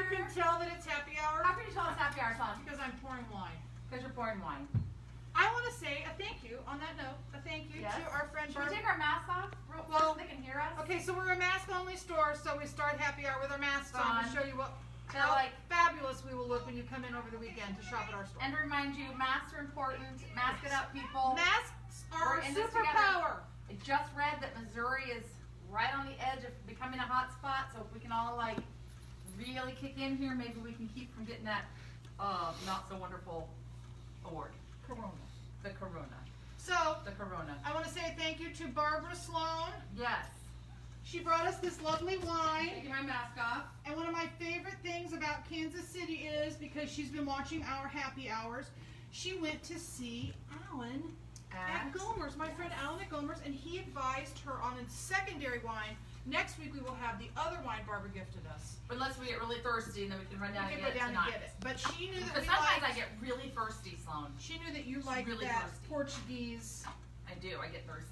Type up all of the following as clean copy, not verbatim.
You can tell that it's happy hour. How can you tell it's happy hour, Sloane? Because I'm pouring wine. Because you're pouring wine. I want to say a thank you, on that note, a thank you to our friend Should we take our masks off real quick so they can hear us? Okay, so we're a mask-only store, so we start happy hour with our masks on to show you how fabulous we will look when you come in over the weekend to shop at our store. And to remind you, masks are important. Mask it up, people. Masks are a superpower. I just read that Missouri is right on the edge of becoming a hot spot, so if we can all like really kick in here, maybe we can keep from getting that not so wonderful award. Corona. The Corona. So, the Corona. I want to say thank you to Barbara Sloane. Yes. She brought us this lovely wine. Taking my mask off. And one of my favorite things about Kansas City is, because she's been watching our happy hours, she went to see Alan at Gomer's, my friend Alan at Gomer's, and he advised her on a secondary wine. Next week we will have the other wine Barbara gifted us. Unless we get really thirsty and then we can run down and get it tonight. But she knew that because sometimes I get really thirsty, Sloane. She knew that you like really that thirsty. Portuguese. I do. I get thirsty.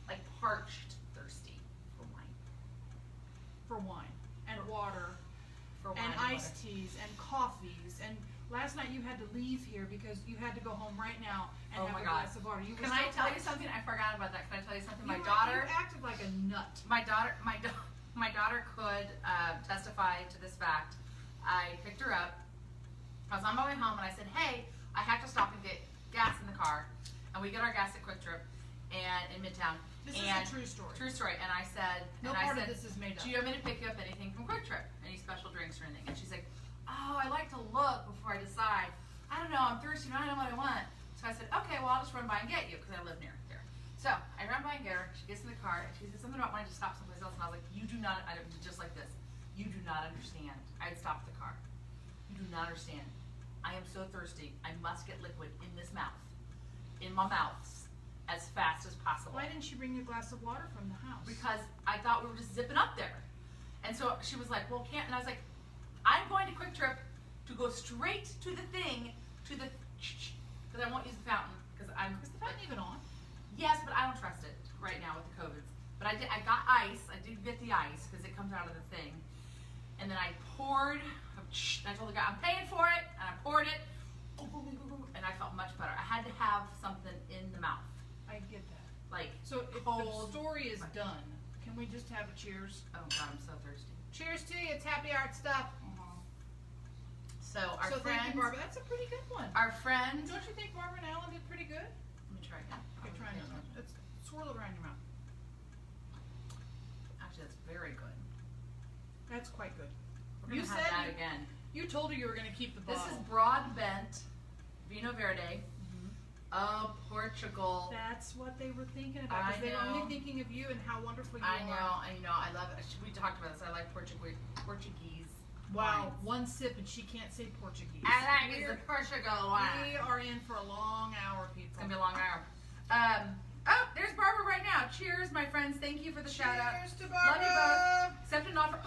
Like parched thirsty for wine. For wine. And water. For wine and iced teas and coffees. And last night you had to leave here because you had to go home right now and have a glass of water. Can I tell you something? I forgot about that. Can I tell you something? You acted like a nut. My daughter could testify to this fact. I picked her up. I was on my way home and I said, hey, I have to stop and get gas in the car. And we get our gas at Quick Trip and in Midtown. This is a true story. True story. And I said, no part of this is made up. Do you want me to pick you up anything from Quick Trip? Any special drinks or anything? And she's like, oh, I like to look before I decide. I don't know, I'm thirsty, I don't know what I want. So I said, okay, well, I'll just run by and get you because I live near there. So I run by and get her. She gets in the car and she said something about wanting to stop someplace else. And I was like, you do not, just like this, you do not understand. I'd stopped the car. You do not understand. I am so thirsty. I must get liquid in this mouth, in my mouth, as fast as possible. Why didn't she bring you a glass of water from the house? Because I thought we were just zipping up there. And so she was like, well, can't, and I was like, I'm going to Quick Trip to go straight to the thing, because I won't use the fountain, because Is the fountain even on? Yes, but I don't trust it right now with the COVID. But I got ice, I did get the ice, because it comes out of the thing. And then I poured, I told the guy, I'm paying for it, and I poured it, and I felt much better. I had to have something in the mouth. I get that. Like, so if the story is done, can we just have a cheers? Oh God, I'm so thirsty. Cheers to you, it's happy hour stuff. So our friend, thank you, Barbara. That's a pretty good one. Our friend. Don't you think Barbara and Alan did pretty good? Let me try again. Okay, try it. Let's swirl it around your mouth. Actually, that's very good. That's quite good. We're gonna have that again. You told her you were going to keep the bottle. This is Broadbent Vinho Verde. Oh, Portugal. That's what they were thinking about. Because they were only thinking of you and how wonderful you are. I know. I love it. We talked about this. I like Portuguese. Wow, one sip and she can't say Portuguese. I like it. The Portugal wine. We are in for a long hour, people. It's going to be a long hour. Oh, there's Barbara right now. Cheers, my friends. Thank you for the shout out. Cheers to Barbara. Love you both. Accept an offer.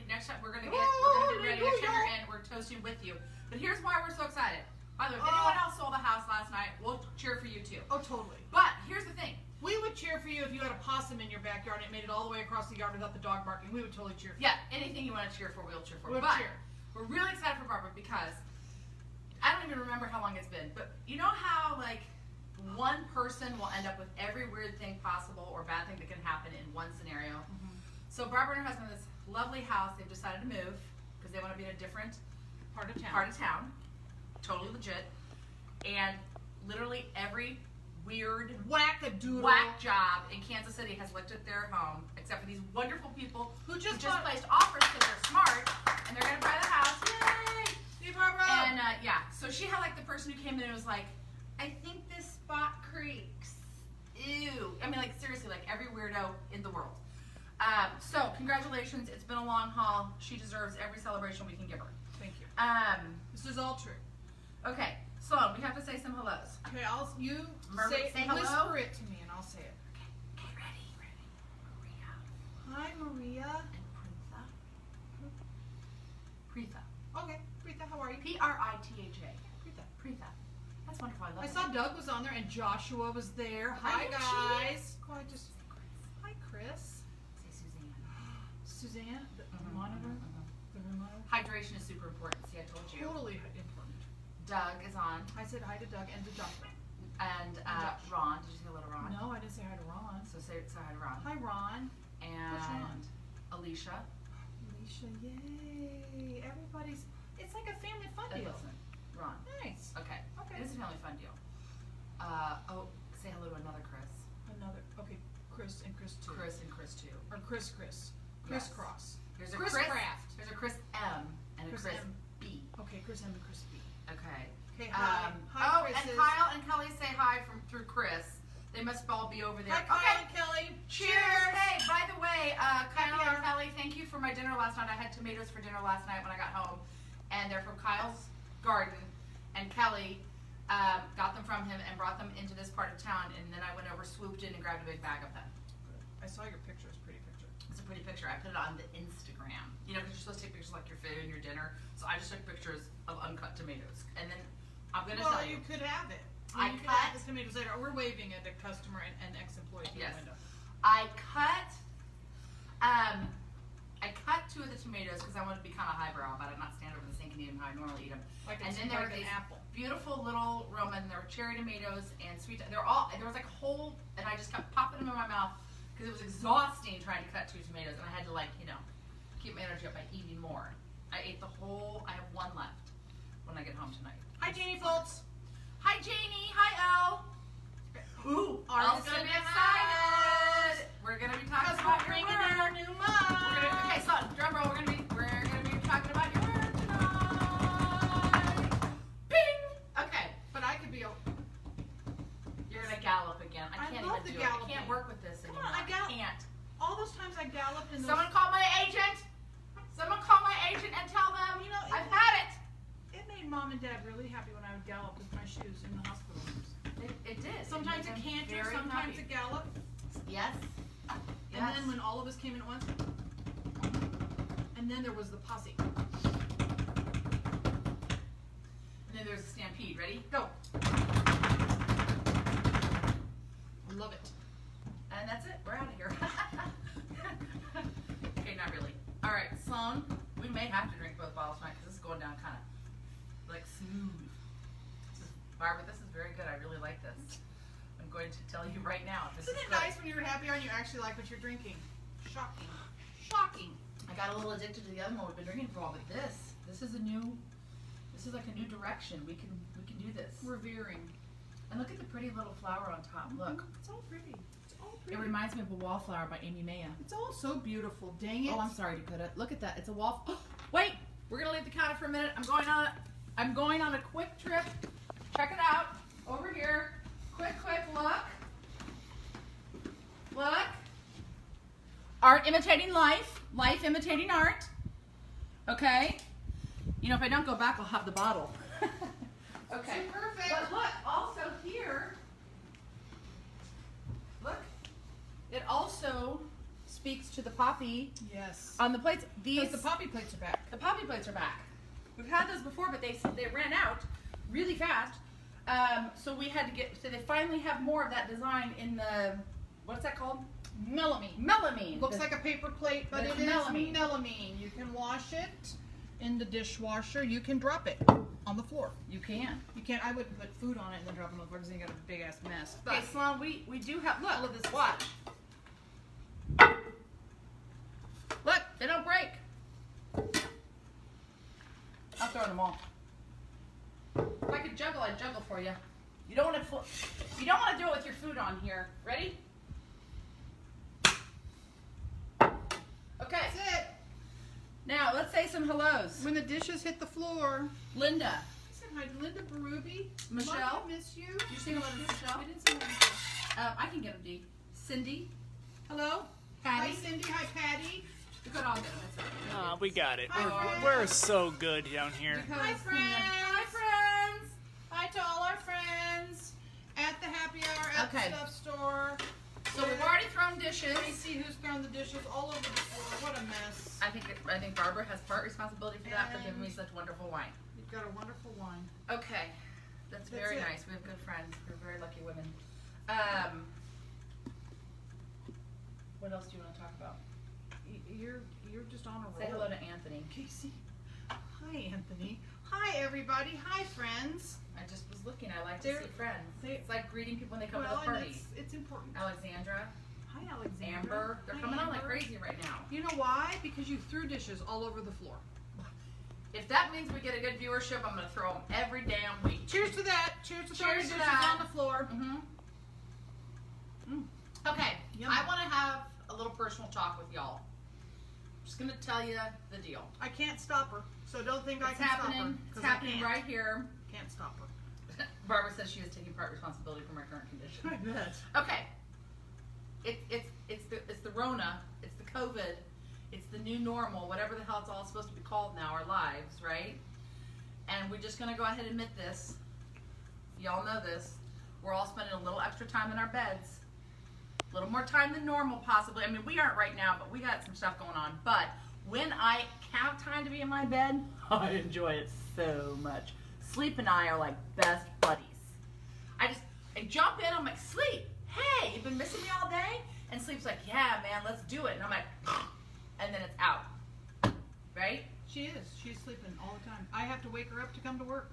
Next time we're gonna do ready. Next time you're in, we're toasting with you. But here's why we're so excited. By the way, if anyone else sold a house last night, we'll cheer for you too. Oh, totally. But here's the thing. We would cheer for you if you had a possum in your backyard and it made it all the way across the yard without the dog barking. We would totally cheer for you. Yeah, anything you want to cheer for, we'll cheer for. We're really excited for Barbara because I don't even remember how long it's been. But you know how like one person will end up with every weird thing possible or bad thing that can happen in one scenario. So Barbara and her husband have this lovely house. They've decided to move because they want to be in a different part of town. Totally legit. And literally every weird whack job in Kansas City has looked at their home, except for these wonderful people who just placed offers because they're smart and they're going to buy the house. Yay! Hey, Barbara! And so she had like the person who came in and was like, I think this spot creaks. Ew. I mean, like seriously, like every weirdo in the world. So congratulations, it's been a long haul. She deserves every celebration we can give her. Thank you. This is all true. Okay, Sloane, we have to say some hellos. Okay, you Say hello. Whisper it to me and I'll say it. Okay, ready. Maria. Hi, Maria. And Preetha. Okay, Preetha, how are you? P-R-I-T-H-A. Preetha. That's wonderful. I love I it. saw Doug was on there and Joshua was there. Hi, guys. Oh, hi, Chris. Say Suzanne. Suzanne, the monitor. The remote. Hydration is super important. See, I told you. Totally important. Doug is on. I said hi to Doug and to Joshua. And Josh. Ron. Did you say hello to Ron? No, I didn't say hi to Ron. So say hi to Ron. Hi, Ron. What's Ron? And Alicia. Alicia, yay. It's like a family fun deal. Listen, Ron. Nice. Okay. Okay. It is a family fun deal. Say hello to another Chris. Okay, Chris and Chris too. Chris and Chris too. Or Chris. Crisscross. There's a Chris Chris Craft. There's a Chris M and a Chris Chris M. B. Okay, Chris M and Chris B. Okay. Okay, hi. Hi, Oh, Chris's. and Kyle and Kelly say hi through Chris. They must all be over there. Hi, Kyle and Kelly. Cheers. Hey, by the way, Kyle hour. and Kelly, thank you for my dinner last night. I had tomatoes for dinner last night when I got home, and they're from Kyle's garden. And Kelly got them from him and brought them into this part of town. And then I went over, swooped in, and grabbed a big bag of them. I saw your picture. It's a pretty picture. It's a pretty picture. I put it on the Instagram. You know, because you're supposed to take pictures like your food and your dinner. So I just took pictures of uncut tomatoes. And then I'm going to tell you. You could have it. I You could cut- have the tomatoes later. We're waving at a customer and ex-employee through Yes. the window. I cut two of the tomatoes because I wanted to be kind of highbrow about it, not stand over the sink and eat them how I normally eat them. Like And it's then there like were an these apple. beautiful little Roman. There were cherry tomatoes and sweet. There was like whole, and I just kept popping them in my mouth because it was exhausting trying to cut 2 tomatoes, and I had to keep my energy up by eating more. I ate the whole. I have one left when I get home tonight. Hi, Janie Foltz. Hi, Janie. Hi, Elle. Ooh, Art's Elle's gonna be in the excited. We're gonna be talking Because about we're your bringing in our work. new mom. Okay, so drum roll. We're gonna be talking about your work tonight. Bing. Okay, But I could be. you're gonna gallop again. I I can't love even the do it. I galloping. can't work with this Come anymore. on, I can't. All those times I galloped in those. Someone call my agent. Someone call my agent and tell them I've had it. It made Mom and Dad really happy when I would gallop with my shoes in the hospital rooms. It did. Sometimes It a made them canter, very sometimes happy. a gallop. Yes. And then when all of us came in at once, and then there was the posse. And then there's a stampede. Ready? Go. Love it. And that's it. We're out of here. Okay, not really. All right, Sloane, we may have to drink both bottles tonight because this is going down kind of like smooth. Barbara, this is very good. I really like this. I'm going to tell you right now. This Isn't is it good. nice when you're happy and you actually like what you're drinking? Shocking. Shocking. I got a little addicted to the other one we've been drinking for a while, but this is like a new direction. We can do this. Revering. And look at the pretty little flower on top. Look. It's all pretty. It's all It pretty. reminds me of a wallflower by Amy Maya. It's all so beautiful. Dang it. Oh, I'm sorry, Dakota. Look at that. It's a wall. Wait, we're gonna leave the counter for a minute. I'm going on a quick trip. Check it out. Over here. Quick look. Look. Art imitating life. Life imitating art. Okay. You know, if I don't go back, I'll have the bottle. Okay. So perfect. But look, also here. Look. It also speaks to the poppy Yes. on the plates. Because the poppy plates are back. The poppy plates are back. We've had those before, but they ran out really fast. So we had to so they finally have more of that design in the, what's that called? Melamine. Melamine. Looks like a paper plate, but But it it's is melamine. melamine. You can wash it in the dishwasher. You can drop it on the floor. You can. You can't. I wouldn't put food on it and then drop it on the floor because then you got a big ass mess. Okay, Sloane, we do have, look, All of this is watch. Look, they don't break. I'm throwing them all. If I could juggle, I'd juggle for you. You don't want to do it with your food on here. Ready? Okay. That's it. Now let's say some hellos. When the dishes hit the floor. Linda. I said hi to Linda Berube. Michelle? Mom, I miss you. Did you say hello to Michelle? I didn't say hello. I can get them, D. Cindy. Hello? Patty. Hi, Cindy. Hi, Patty. We could all get them. That's all right. We got it. Hi, friends. We're so good down here. Because, Hi, friends. Hi, friends. Okay. stuff store. So we've already thrown dishes. Let me see who's thrown the dishes all over the floor. What a mess. I think Barbara has part responsibility for that, for giving me such wonderful wine. You've got a wonderful wine. Okay, that's very nice. We have good friends. We're very lucky women. What else do you want to talk about? You're just on a roll. Say hello to Anthony. Casey. Hi, Anthony. Hi, everybody. Hi, friends. I just was looking. I like to see friends. It's like greeting people when they come to the Well, party. it's important. Alexandra, Hi, Alexander. Amber, they're coming on like crazy right now. You know why? Because you threw dishes all over the floor. If that means we get a good viewership, I'm going to throw them every damn week. Cheers to that. Cheers to throwing Cheers to dishes that. on the floor. Okay, Yum. I want to have a little personal talk with y'all. I'm just going to tell you the deal. I can't stop her, so don't think I It's can stop her. happening. It's 'cause I happening can't. right here. Can't stop her. Barbara says she is taking part responsibility for my current condition. I bet. Okay. It's the Rona, it's the COVID, it's the new normal, whatever the hell it's all supposed to be called now, our lives, right? And we're just gonna go ahead and admit this. Y'all know this. We're all spending a little extra time in our beds. A little more time than normal, possibly. I mean, we aren't right now, but we got some stuff going on. But when I have time to be in my bed, I enjoy it so much. Sleep and I are like best buddies. I jump in, I'm like, Sleep, hey, you've been missing me all day? And Sleep's like, yeah, man, let's do it. And I'm like, and then it's out. Right? She is. She's sleeping all the time. I have to wake her up to come to work.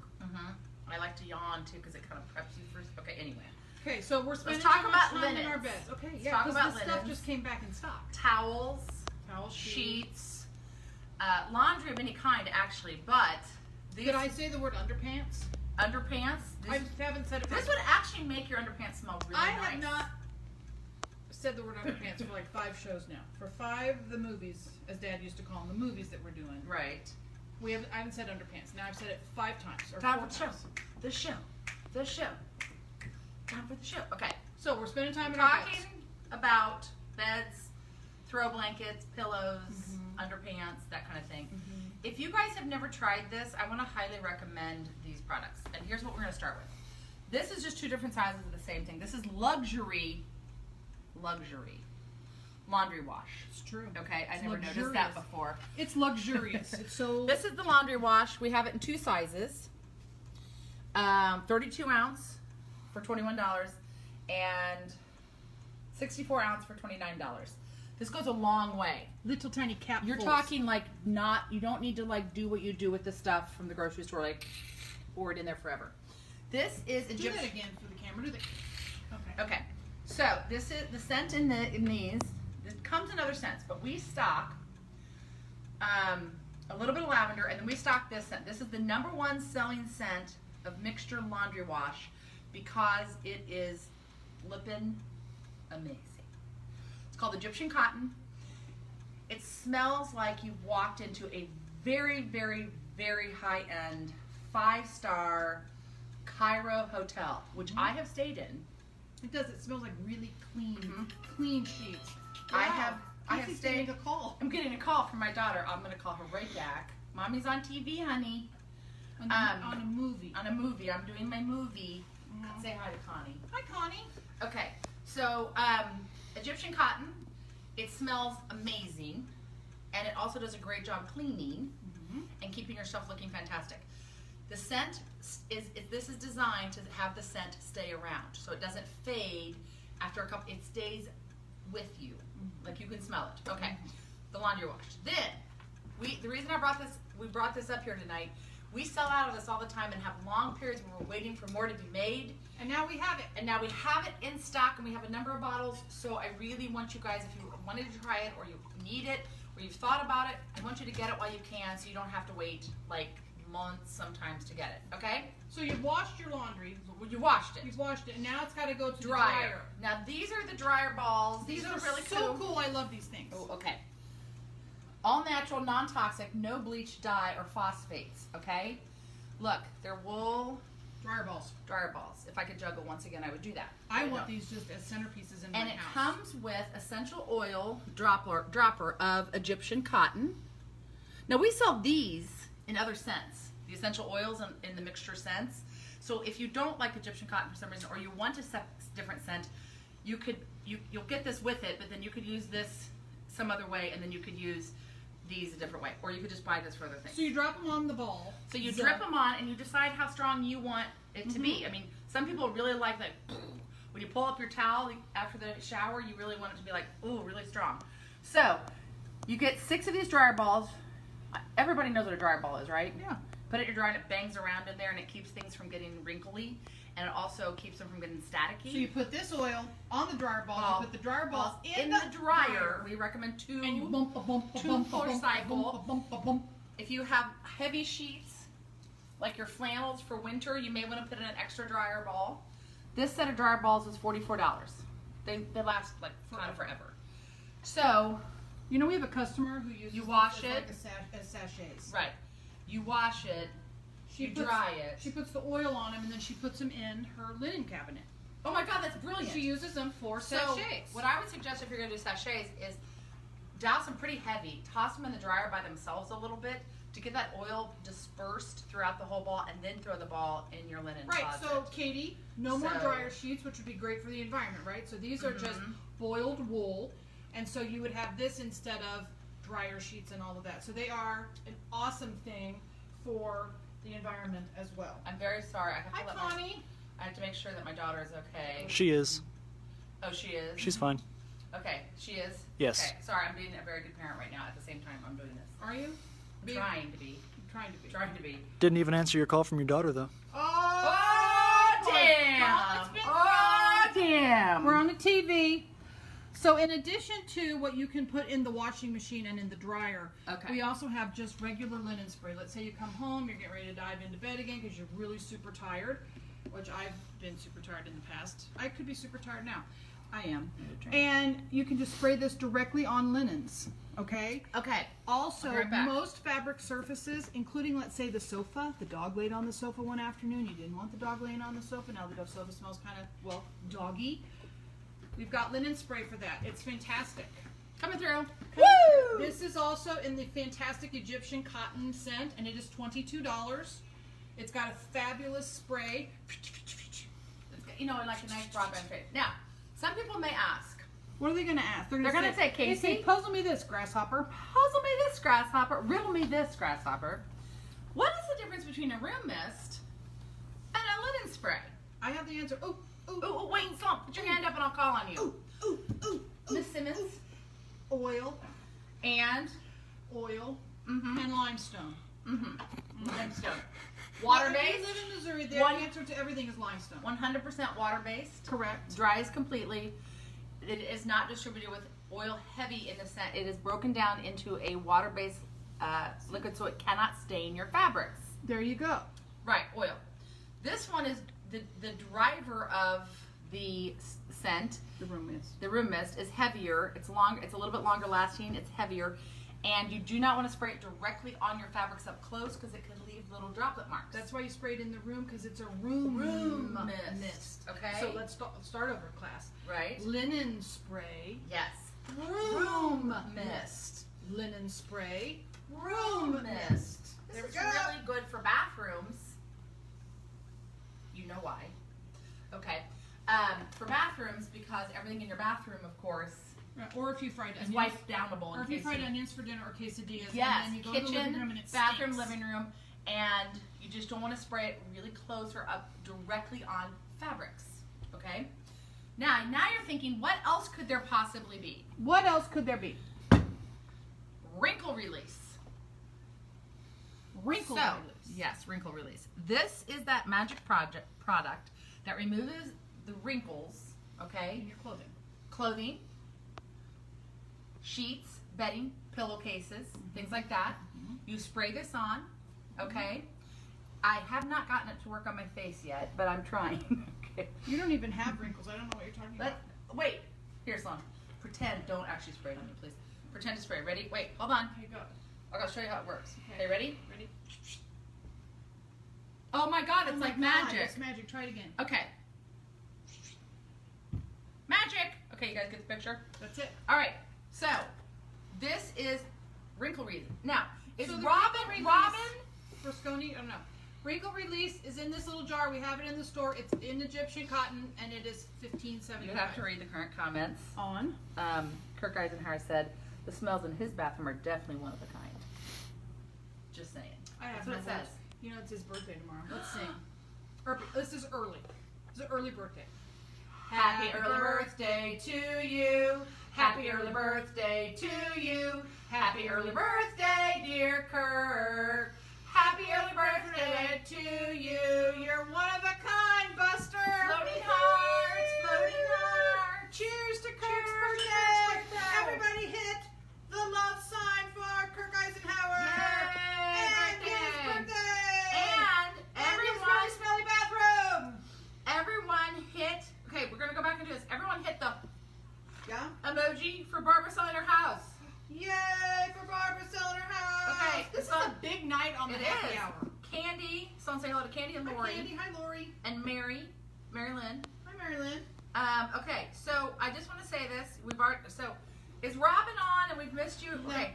I like to yawn too because it kind of preps you for. Okay, anyway. Okay, so we're spending talk too much about time in our linens. beds. Okay, Let's yeah, talk because about the stuff linens. just came back in stock. Towels, Towels, sheets, laundry of any kind actually, but these Did I say the word underpants? underpants. I haven't said it. This would actually make your underpants smell really I nice. have not said the word underpants for like 5 shows now. For 5 the movies, as Dad used to call them, the movies that we're doing. Right. I haven't said underpants. Now I've said it 5 times or Time 4 for the show. times. The show. The show. Time for the show. Okay. So we're spending time in We're our talking beds. about beds, throw blankets, pillows, underpants, that kind of thing. If you guys have never tried this, I want to highly recommend these products. And here's what we're going to start with. This is just 2 different sizes of the same thing. This is luxury laundry wash. It's true. Okay, I It's never noticed luxurious. that before. It's luxurious. It's so. This is the laundry wash. We have it in 2 sizes. 32 ounce for $21 and 64 ounce for $29. This goes a long way. little tiny capfuls. You're talking like you don't need to like do what you do with the stuff from the grocery store, like pour it in there forever. This is Do Egyptian. that again for the camera. Do that. Okay. Okay, so this is the scent in these. It comes in other scents, but we stock a little bit of lavender, and then we stock this scent. This is the #1 selling scent of mixture laundry wash because it is flippin' amazing. It's called Egyptian cotton. It smells like you've walked into a very, very, very high-end 5-star Cairo hotel, which I have stayed in. It does. It smells like really clean sheets. I have Casey's stayed. getting a call I'm getting a call from my daughter. I'm going to call her right back. Mommy's on TV, honey. on a movie. On a movie. I'm doing my movie. Say hi to Connie. Hi, Connie. Okay, so Egyptian cotton. It smells amazing, and it also does a great job cleaning and keeping your stuff looking fantastic. The scent this is designed to have the scent stay around, so it doesn't fade after a couple. It stays with you, like you can smell it. Okay, the laundry wash. Then the reason we brought this up here tonight. We sell out of this all the time and have long periods where we're waiting for more to be made. And now we have it. And now we have it in stock, and we have a number of bottles. So I really want you guys, if you wanted to try it, or you need it, or you've thought about it, I want you to get it while you can, so you don't have to wait like months sometimes to get it. Okay? So you've washed your laundry. Well, you washed it. You've washed it, and now it's got to go to Dryer. the dryer. Now these are the dryer balls. These are really so cool. I love these things. Oh, okay. All natural, non-toxic, no bleach, dye, or phosphates. Okay? Look, they're wool Dryer balls. dryer balls. If I could juggle once again, I would do that. I But want no. these just as centerpieces in my And it house. comes with essential oil dropper of Egyptian cotton. Now we sell these in other scents, the essential oils in the mixture scents. So if you don't like Egyptian cotton for some reason, or you want a different scent, you'll get this with it, but then you could use this some other way, and then you could use these a different way, or you could just buy this for other things. So you drop them on the ball. So you drip them on, and you decide how strong you want it to be. I mean, some people really like that. When you pull up your towel after the shower, you really want it to be like, ooh, really strong. So you get 6 of these dryer balls. Everybody knows what a dryer ball is, right? Yeah. Put it in your dryer, and it bangs around in there, and it keeps things from getting wrinkly, and it also keeps them from getting staticky. So you put this oil on the dryer balls. You put the dryer balls in the dryer. We recommend 2 and you bump, per cycle. bump. If you have heavy sheets, like your flannels for winter, you may want to put in an extra dryer ball. This set of dryer balls is $44. They last like kind of forever. So, you know, we have a customer who uses you wash it it as sachets. Right. You wash it. You dry it. She puts the oil on them, and then she puts them in her linen cabinet. Oh my God, that's brilliant. She uses them for sachets. What I would suggest if you're going to do sachets is douse them pretty heavy. Toss them in the dryer by themselves a little bit to get that oil dispersed throughout the whole ball, and then throw the ball in your linen closet. So Katie, no more dryer sheets, which would be great for the environment, right? So these are just boiled wool, and so you would have this instead of dryer sheets and all of that. So they are an awesome thing for the environment as well. I'm very sorry. I have to Hi, Connie. I have to make sure that my daughter is okay. She is. Oh, she is? She's fine. Okay, she is? Yes. Okay, sorry, I'm being a very good parent right now. At the same time, I'm doing this. Are you? Trying to be. Trying to be. Didn't even answer your call from your daughter, though. Oh, damn! Oh, damn! We're on the TV. So in addition to what you can put in the washing machine and in the dryer, we also have just regular linen spray. Let's say you come home, you're getting ready to dive into bed again because you're really super tired, which I've been super tired in the past. I could be super tired now. I am. And you can just spray this directly on linens, okay? Okay. Also, right back. most fabric surfaces, including, let's say, the sofa, the dog laid on the sofa one afternoon. You didn't want the dog laying on the sofa. Now the sofa smells kind of, well, doggy. We've got linen spray for that. It's fantastic. Coming through. Woo! This is also in the fantastic Egyptian cotton scent, and it is $22. It's got a fabulous spray. You know, like a nice broadband trade. Now, some people may ask. What are they going to ask? They're going to say, Casey, they say, puzzle me this, grasshopper. Puzzle me this, grasshopper. Riddle me this, grasshopper. What is the difference between a room mist and a linen spray? I have the answer. Oh, oh, wait, Sloane, put your hand up and I'll call on you. Miss Simmons. Oil. And? Oil. And limestone. Limestone. Water-based? Water-based? You live in Missouri, the answer to everything is limestone. 100% water-based. Correct. Dries completely. It is not distributed with oil heavy in the scent. It is broken down into a water-based liquid so it cannot stain your fabrics. There you go. Right, oil. This one is the driver of the scent. The room mist. The room mist is heavier. It's longer. It's a little bit longer lasting. It's heavier. And you do not want to spray it directly on your fabrics up close because it could leave little droplet marks. That's why you spray it in the room, because it's a room mist. Okay. So let's start over, class. Right. Linen spray. Yes. Room mist. Linen spray. Room mist. This is really good for bathrooms. You know why. Okay. For bathrooms, because everything in your bathroom, of course, or if you fried onions. It's wipe downable. Or if you fried onions for dinner or quesadillas. Yes, And then you go kitchen, to the living room and it bathroom, stinks. living room, and you just don't want to spray it really close or up directly on fabrics. Okay? Now you're thinking, what else could there possibly be? What else could there be? Wrinkle Release. Wrinkle Release. Yes, Wrinkle Release. This is that magic product that removes the wrinkles, okay? In your clothing. Clothing, sheets, bedding, pillowcases, things like that. You spray this on, okay? I have not gotten it to work on my face yet, but I'm trying. Okay. You don't even have wrinkles. I don't know what you're talking about. Wait. Here, Sloane. Pretend. Don't actually spray it on me, please. Pretend to spray. Ready? Wait. Hold on. Here you go. I'll show you how it works. Okay, ready? Ready? Oh my God! It's like magic. It's magic. Try it again. Okay. Magic. Okay, you guys get the picture? That's it. All right. So this is Wrinkle Release. Now, is So the Robin? Frasconi? I don't know. Wrinkle Release is in this little jar. We have it in the store. It's in Egyptian cotton, and it is $15.75. You have to read the current comments. On. Kirk Eisenhower said, the smells in his bathroom are definitely one of a kind. Just saying. That's what it says. You know, it's his birthday tomorrow. Let's sing. This is early. It's an early birthday. Happy early birthday to you. Happy early birthday to you. Happy early birthday, dear Kirk. Happy early birthday to you. You're one of a kind, Buster. Floating hearts, floating hearts. Cheers to Kirk's Cheers, birthday. birthday. Everybody hit the love sign for Kirk Eisenhower. Yay, And his birthday. And his everyone, really smelly bathroom. everyone hit, okay, we're going to go back and do this. Everyone hit the emoji for Barbara selling her house. Yay for Barbara selling her house. Okay, This is a big night on the happy hour. Candy, someone say hello to Candy and Lori. Hi, Candy. Hi, Lori. And Mary Lynn. Hi, Mary Lynn. Okay, so I just want to say this. Is Robin on and we've missed you? No. Okay.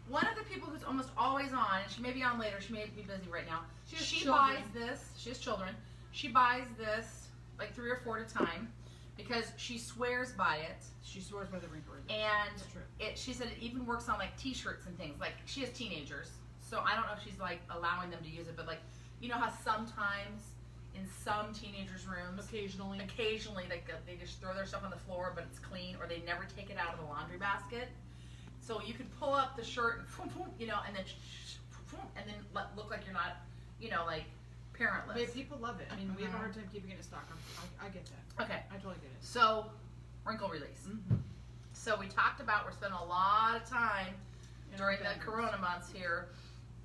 One of the people who's almost always on, and she may be on later, she may be busy right now. She children. buys this, she has children. She buys this like 3 or 4 at a time because she swears by it. She swears by the Wrinkle Release. And That's true. she said it even works on like t-shirts and things. Like she has teenagers, so I don't know if she's like allowing them to use it, but like you know how sometimes in some teenagers' rooms, occasionally they just throw their stuff on the floor, but it's clean, or they never take it out of the laundry basket. So you could pull up the shirt, you know, and then look like you're not, you know, like parentless. But people love it. I mean, we have a hard time keeping it in stock. I get that. Okay. I totally get it. So, Wrinkle Release. So we talked about, we're spending a lot of time during the Corona months here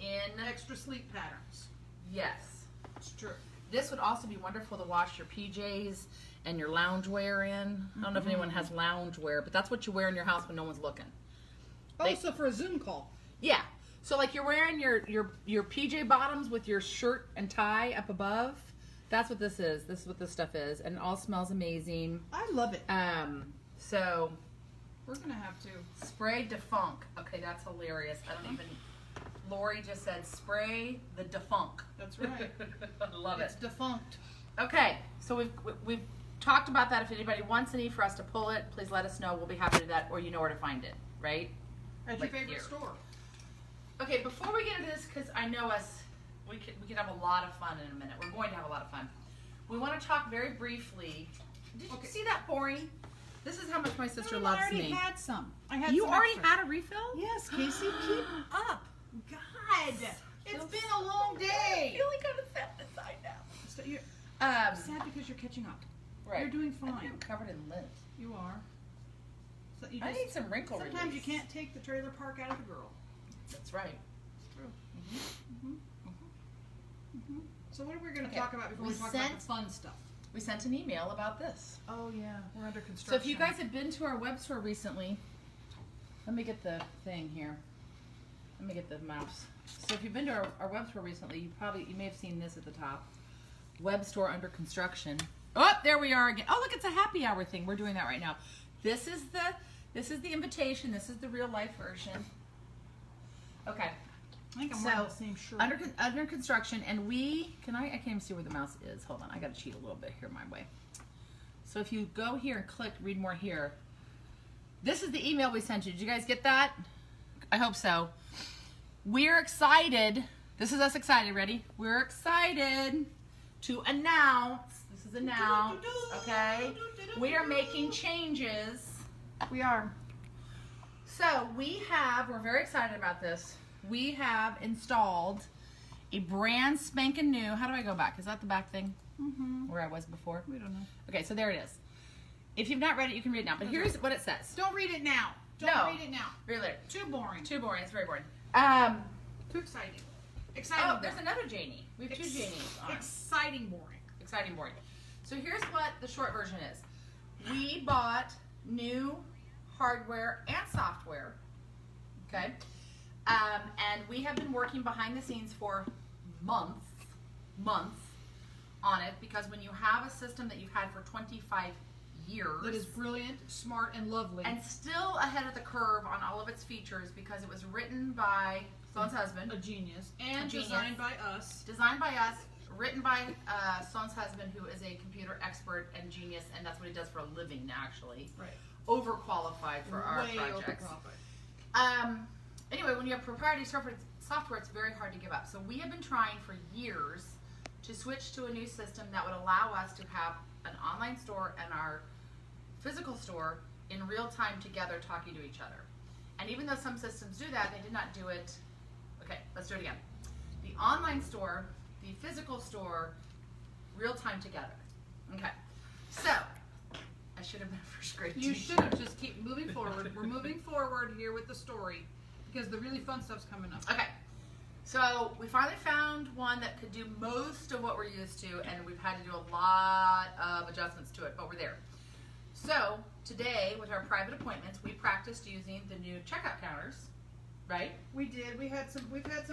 in Extra sleep patterns. Yes. It's true. This would also be wonderful to wash your PJs and your loungewear in. I don't know if anyone has loungewear, but that's what you wear in your house when no one's looking. Also for a Zoom call. Yeah. So like you're wearing your PJ bottoms with your shirt and tie up above. That's what this is. This is what this stuff is, and it all smells amazing. I love it. So We're gonna have to. spray defunk. Okay, that's hilarious. I don't even. Lori just said spray the defunk. That's right. I love It's it. defunct. Okay, so we've talked about that. If anybody wants any for us to pull it, please let us know. We'll be happy to do that, or you know where to find it, right? At Like your favorite here. store. Okay, before we get into this, because I know us, we could have a lot of fun in a minute. We're going to have a lot of fun. We want to talk very briefly. Did you see that pouring? This is how much my sister loves I already me. had some. I had You some already extra. had a refill? Yes, Casey, keep up. God, it's been a long day. Feeling kind of sad inside now. So you're Um, sad because you're catching up. right. You're doing I'm fine. covered in lint. You are. So you I just, need some wrinkle sometimes release. you can't take the trailer park out of the girl. That's right. It's true. So what are we going to Okay. talk about before we talk about the fun stuff? We sent an email about this. Oh yeah, we're under construction. So if you guys have been to our web store recently, let me get the thing here. Let me get the mouse. So if you've been to our web store recently, you may have seen this at the top. Web store under construction. Oh, there we are again. Oh, look, it's a happy hour thing. We're doing that right now. This is the invitation. This is the real life version. Okay. I think I'm wearing the same shirt. Under construction, and I can't even see where the mouse is. Hold on, I gotta cheat a little bit here my way. So if you go here and click read more here, this is the email we sent you. Did you guys get that? I hope so. We're excited. This is us excited. Ready? We're excited to announce. This is announced. Okay. We are making changes. We are. So we're very excited about this. We have installed a brand spanking new, how do I go back? Is that the back thing? Where I was before? We don't know. Okay, so there it is. If you've not read it, you can read it now. But here's what it says. Don't read it now. Don't No. read it now. Read it. Too boring. Too boring. It's very boring. Too exciting. Exciting. Oh, there's another Janie. We have two Janies on. Exciting boring. Exciting boring. So here's what the short version is. We bought new hardware and software. Okay. And we have been working behind the scenes for months on it, because when you have a system that you've had for 25 years That is brilliant, smart, and lovely. and still ahead of the curve on all of its features, because it was written by Sloane's husband, a genius. And A genius. designed by us. designed by us, written by Sloane's husband, who is a computer expert and genius, and that's what he does for a living, actually. Right. Overqualified for our Way projects. overqualified. Anyway, when you have proprietary software, it's very hard to give up. So we have been trying for years to switch to a new system that would allow us to have an online store and our physical store in real time together, talking to each other. And even though some systems do that, they did not do it. Okay, let's do it again. The online store, the physical store, real time together. Okay, so I should have been a first grade You teacher. should have just keep moving forward. We're moving forward here with the story because the really fun stuff's coming up. Okay, so we finally found one that could do most of what we're used to, and we've had to do a lot of adjustments to it, but we're there. So today, with our private appointments, we practiced using the new checkout counters, right? We did. We've had some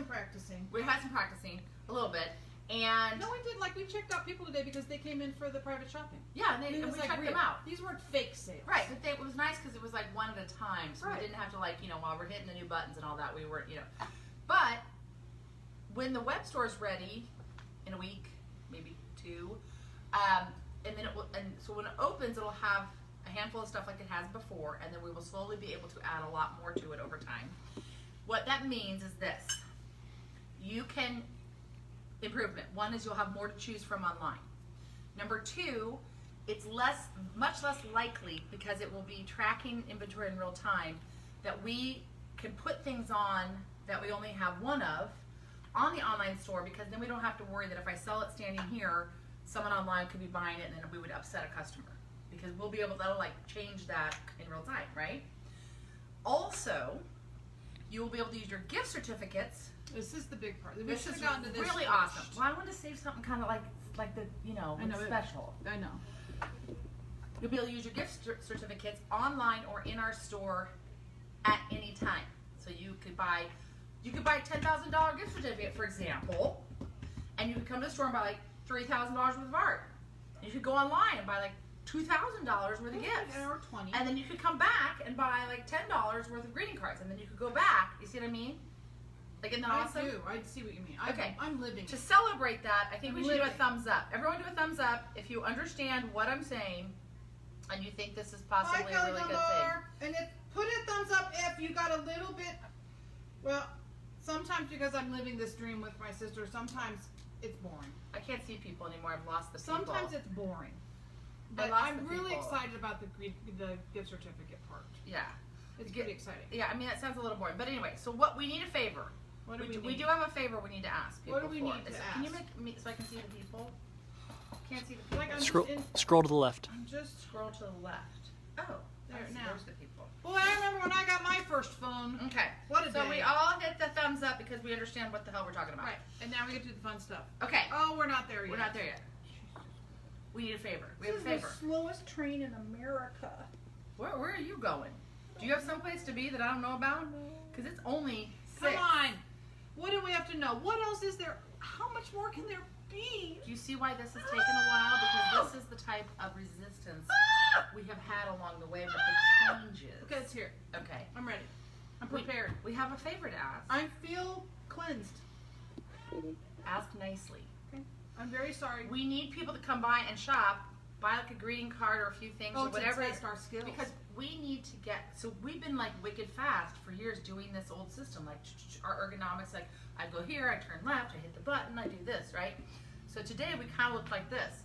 practicing. We had some practicing a little bit, and No, we did. Like we checked out people today because they came in for the private shopping. yeah, and, It and was we like checked real. them out. These weren't fake sales. Right, but it was nice because it was like one at a time, so Right. we didn't have to while we're hitting the new buttons and all that, we weren't, But when the web store is ready, in a week, maybe 2, and then so when it opens, it'll have a handful of stuff like it has before, and then we will slowly be able to add a lot more to it over time. What that means is this: you can improvement. One is you'll have more to choose from online. Number 2, it's much less likely, because it will be tracking inventory in real time, that we can put things on that we only have one of on the online store, because then we don't have to worry that if I sell it standing here, someone online could be buying it and then we would upset a customer, because we'll be able to change that in real time, right? Also, you will be able to use your gift certificates. This is the big part. We This should is have gotten to this really first. awesome. Well, I wanted to save something kind of like the I know, special. I know. You'll be able to use your gift certificates online or in our store at any time. So you could buy a $10,000 gift certificate, for example, and you could come to the store and buy $3,000 worth of art. You could go online and buy $2,000 worth of gifts. Or 20. And then you could come back and buy $10 worth of greeting cards, and then you could go back. You see what I mean? Isn't that awesome? I do. I see what you mean. Okay. I'm living. To celebrate that, I think we should do a living. thumbs up. Everyone do a thumbs up if you understand what I'm saying and you think this is possibly a really good thing. And put a thumbs up if you got a little bit. Well, sometimes because I'm living this dream with my sister, sometimes it's boring. I can't see people anymore. I've lost the people. Sometimes it's boring. I But lost I'm the really people. excited about the gift certificate part. Yeah. It's pretty exciting. Yeah, I mean, that sounds a little boring. But anyway, so we need a favor. What do we We need? do have a favor we need to ask people. What do we need to Can you ask? make me so I can see the people? Can't see the people. Like I'm Scroll to the left. I'm just. Scroll to the left. Oh, There, I see. now. There's the people. Well, I remember when I got my first phone. Okay. What a So day. we all hit the thumbs up because we understand what the hell we're talking about. Right. And now we get to do the fun stuff. Okay. Oh, we're not there yet. We're not there yet. We need a favor. We have a This is favor. the slowest train in America. Where are you going? Do you have someplace to be that I don't know about? Because it's only 6. Come on. What do we have to know? What else is there? How much more can there be? Do you see why this has taken a while? Because this is the type of resistance we have had along the way with the changes. Okay, it's here. Okay. I'm ready. I'm prepared. We have a favor to ask. I feel cleansed. Ask nicely. Okay. I'm very sorry. We need people to come by and shop, buy a greeting card or a few things or whatever. To test our skills. Because we need to so we've been wicked fast for years doing this old system, our ergonomics, I go here, I turn left, I hit the button, I do this, right? So today we kind of look like this.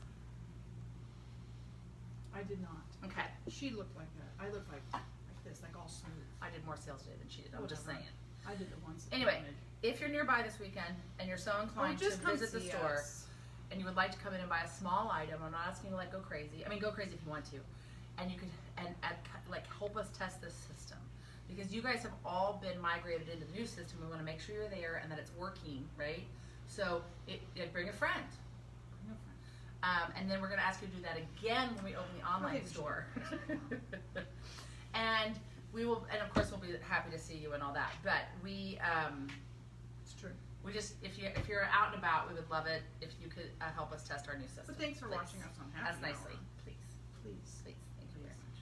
I did not. Okay. She looked like that. I looked like this, like all smooth. I did more sales today than she did, I'm just Whatever. saying. I did it once. Anyway, if you're nearby this weekend and you're so inclined to just come visit the see store us. and you would like to come in and buy a small item, I'm not asking you to go crazy. I mean, go crazy if you want to. And you could help us test this system, because you guys have all been migrated into the new system. We want to make sure you're there and that it's working, right? So bring a friend. And then we're going to ask you to do that again when we open the online store. And we will, and of course we'll be happy to see you and all that. But It's true. we just, if you're out and about, we would love it if you could help us test our new system. But thanks for Please. watching us on Happy Ask nicely, Hour. please. Please. Please, thank you very much.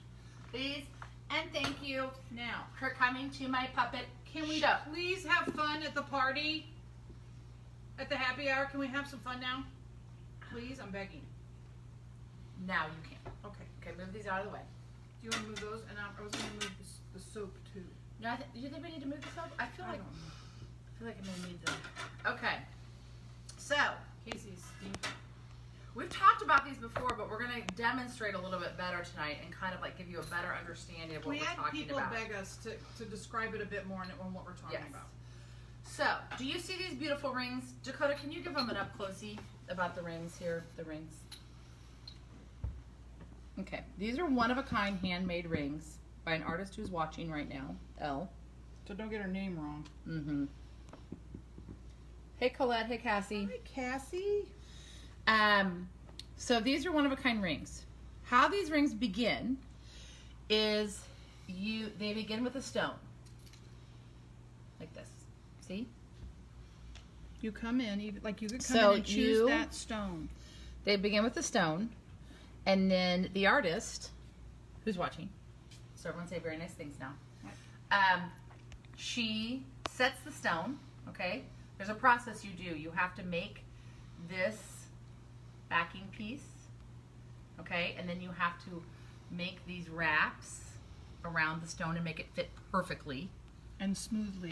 Please, and thank you Now, for coming to my puppet can we show. please have fun at the party? At the happy hour? Can we have some fun now? please? I'm begging. Now you can. Okay. Okay, move these out of the way. Do you want to move those? And I was going to move the soap too. No, do you think we need to move this up? I feel like it may need to. Okay. So, Casey's stinky. we've talked about these before, but we're going to demonstrate a little bit better tonight and kind of like give you a better understanding of what We we're had talking people about. beg us to describe it a bit more on what we're talking Yes. about. So, do you see these beautiful rings? Dakota, can you give them an up closey about the rings here? The rings. Okay, these are one-of-a-kind handmade rings by an artist who's watching right now, Elle. So don't get her name wrong. Mm-hmm. Hey, Colette. Hey, Cassie. Hi, Cassie. So these are one-of-a-kind rings. How these rings begin is they begin with a stone. Like this. See? You come in, you could come So in and choose that stone. They begin with a stone, and then the artist, who's watching, so everyone say very nice things now. She sets the stone, okay? There's a process you do. You have to make this backing piece, okay? And then you have to make these wraps around the stone and make it fit perfectly. And smoothly.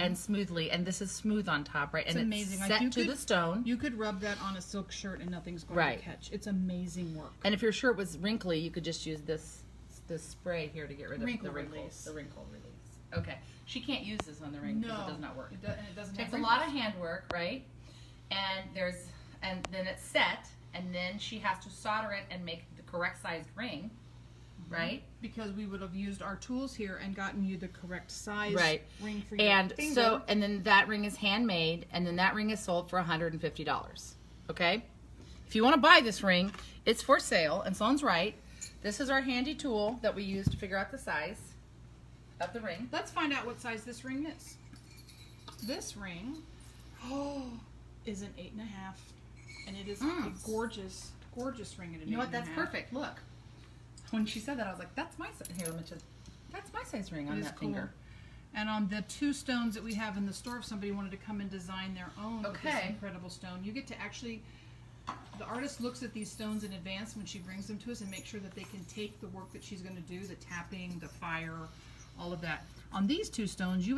And this is smooth on top, right? It's and amazing. It's set to the stone. You could rub that on a silk shirt and nothing's going Right. to catch. It's amazing work. And if your shirt was wrinkly, you could just use this spray here to get rid of Wrinkle the wrinkles. Release. The wrinkle release. Okay. She can't use this on the ring because it does not work. It doesn't Takes have a lot of handwork, right? And then it's set, and then she has to solder it and make the correct sized ring, right? Because we would have used our tools here and gotten you the correct size Right. ring for your And finger. and then that ring is handmade, and then that ring is sold for $150. Okay? If you want to buy this ring, it's for sale, and Sloane's right. This is our handy tool that we use to figure out the size of the ring. Let's find out what size this ring is. This ring is an 8.5, and it is a gorgeous, gorgeous ring at an 8.5. You know what? That's perfect. Look. When she said that, I was like, "That's my size." Here, let me just. That's my size ring on It is that cool. finger. And on the 2 stones that we have in the store, if somebody wanted to come and design their own with this Okay. incredible stone, you get to actually. The artist looks at these stones in advance when she brings them to us and make sure that they can take the work that she's going to do, the tapping, the fire, all of that. On these 2 stones, we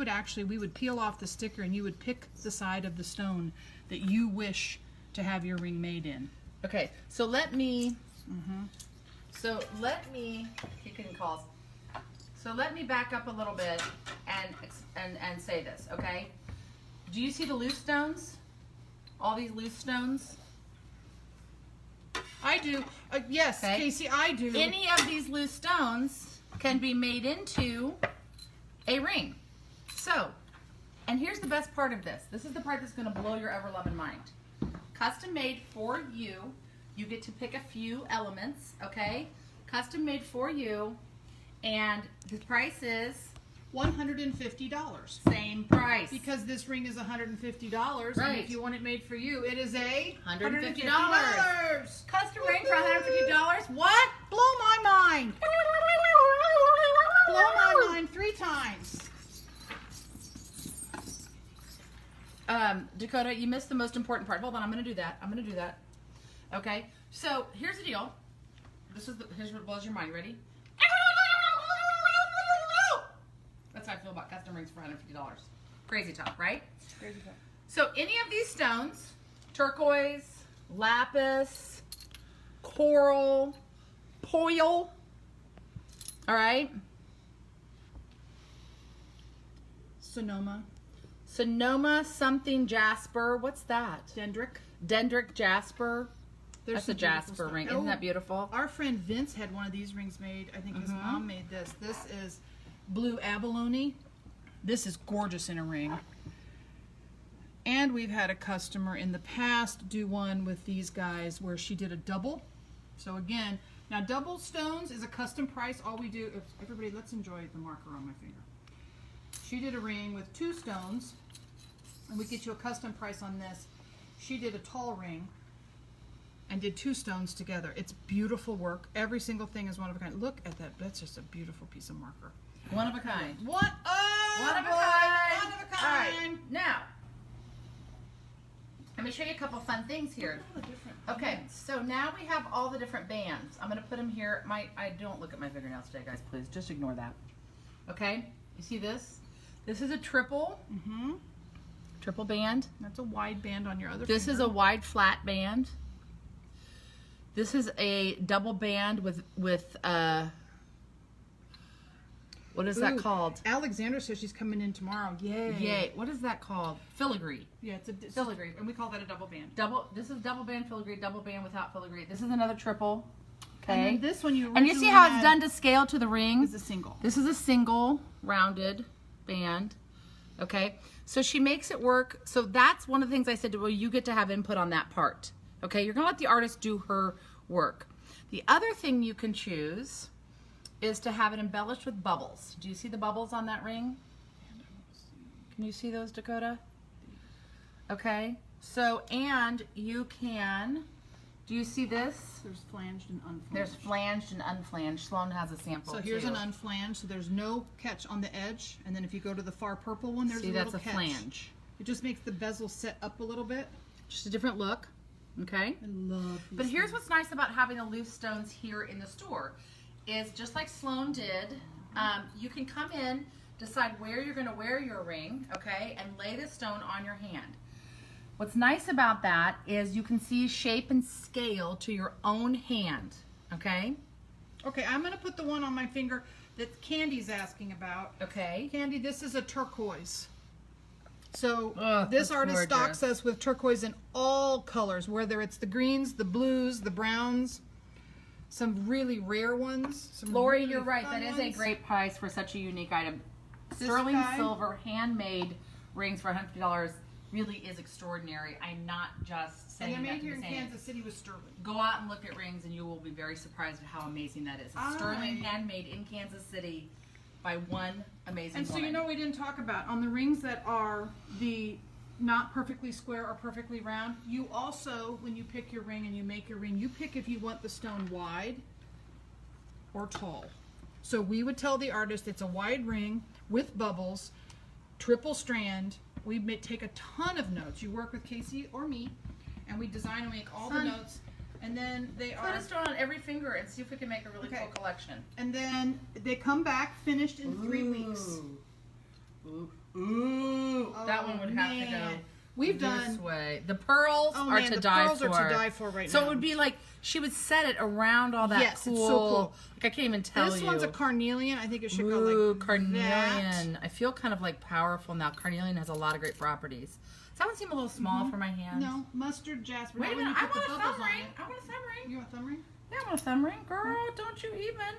would peel off the sticker and you would pick the side of the stone that you wish to have your ring made in. Okay, so let me. Keep getting calls. So let me back up a little bit and say this, okay? Do you see the loose stones? All these loose stones? I do. Yes, Okay. Casey, I do. Any of these loose stones can be made into a ring. So, and here's the best part of this. This is the part that's going to blow your ever-loving mind. Custom made for you. You get to pick a few elements, okay? Custom made for you. And the price is $150. same price. Because this ring is $150, Right. and if you want it made for you, it is a $150. Custom ring for $150. What? Blow my mind. Blow my mind 3 times. Dakota, you missed the most important part. Hold on, I'm going to do that. Okay, so here's the deal. Here's what blows your mind. Ready? That's how I feel about custom rings for $150. Crazy talk, right? Crazy talk. So any of these stones, turquoise, lapis, coral, poil, all right? Sonoma something jasper. What's that? Dendric jasper. That's a some beautiful jasper stuff. ring. Oh, Isn't that beautiful? Our friend Vince had one of these rings made. I think his mom made this. This is blue abalone. This is gorgeous in a ring. And we've had a customer in the past do one with these guys where she did a double. So again, now double stones is a custom price. All we do, everybody, let's enjoy the marker on my finger. She did a ring with 2 stones, and we get you a custom price on this. She did a tall ring and did 2 stones together. It's beautiful work. Every single thing is one of a kind. Look at that. That's just a beautiful piece of marker. One of a kind. One of a kind. All right. Now, Let me show you a couple fun things here. All the different Okay, bands. so now we have all the different bands. I'm gonna put them here. I don't look at my fingernails today, guys. Please, just ignore that. Okay, you see this? This is a triple band. That's a wide band on your other This is a wide flat band. This is a double band with what is that called? Alexandra says she's coming in tomorrow. Yay. Yay. What is that called? Filigree. Yeah, it's a Filigree. and we call that a double band. This is double band filigree, double band without filigree. This is another triple. Okay. And then this one you And you see how it's done to scale to the ring? is a single. This is a single rounded band. Okay. So she makes it work. So that's one of the things I said to her, well, you get to have input on that part. Okay. You're going to let the artist do her work. The other thing you can choose is to have it embellished with bubbles. Do you see the bubbles on that ring? Can you see those, Dakota? Okay. So, and you can, do you see this? There's flanged and unflanged. There's flanged and unflanged. Sloane has a sample So here's too. an unflanged, so there's no catch on the edge. And then if you go to the far purple one, there's See, a little that's a catch. flange. It just makes the bezel set up a little bit. Just a different look. Okay. I love But here's what's nice about having the loose stones here in the store is just like Sloane did, you can come in, decide where you're going to wear your ring, okay, and lay the stone on your hand. What's nice about that is you can see shape and scale to your own hand, okay? Okay, I'm going to put the one on my finger that Candy's asking about. Okay. Candy, this is a turquoise. So Oh, this that's artist gorgeous. stocks us with turquoise in all colors, whether it's the greens, the blues, the browns, some really rare ones. Some Lori, really you're right. fun That is a ones. great price for such a unique item. This Sterling guy? silver handmade rings for $150 really is extraordinary. I'm not just And saying they're that made to here be in saying it. Kansas City with sterling. Go out and look at rings and you will be very surprised at how amazing that is. It's sterling handmade in Kansas City by one amazing And so woman. you know we didn't talk about on the rings that are the not perfectly square or perfectly round, you also, when you pick your ring and you make your ring, you pick if you want the stone wide or tall. So we would tell the artist it's a wide ring with bubbles, triple strand. We take a ton of notes. You work with Casey or me, and we design and make all the Fun. notes. And then they Put are, a stone on every finger and see if we can make a really Okay. cool collection. and then they come back finished in 3 weeks. Ooh. That one would have to go Man. We've this done. way. The pearls Oh are man, to the die pearls for. are to die for right So now. it would be like she would set it around all that Yes, cool. it's so cool. Like I can't even tell This you. one's a carnelian. I think it should go Ooh, like carnelian. that. I feel kind of like powerful now. Carnelian has a lot of great properties. Does that one seem a little small for my hand? No, mustard jasper. Wait Now a when minute. you I put want the a bubbles thumb on ring. it- I want a thumb ring. You want a thumb ring? Yeah, I want a thumb ring. Girl, don't you even.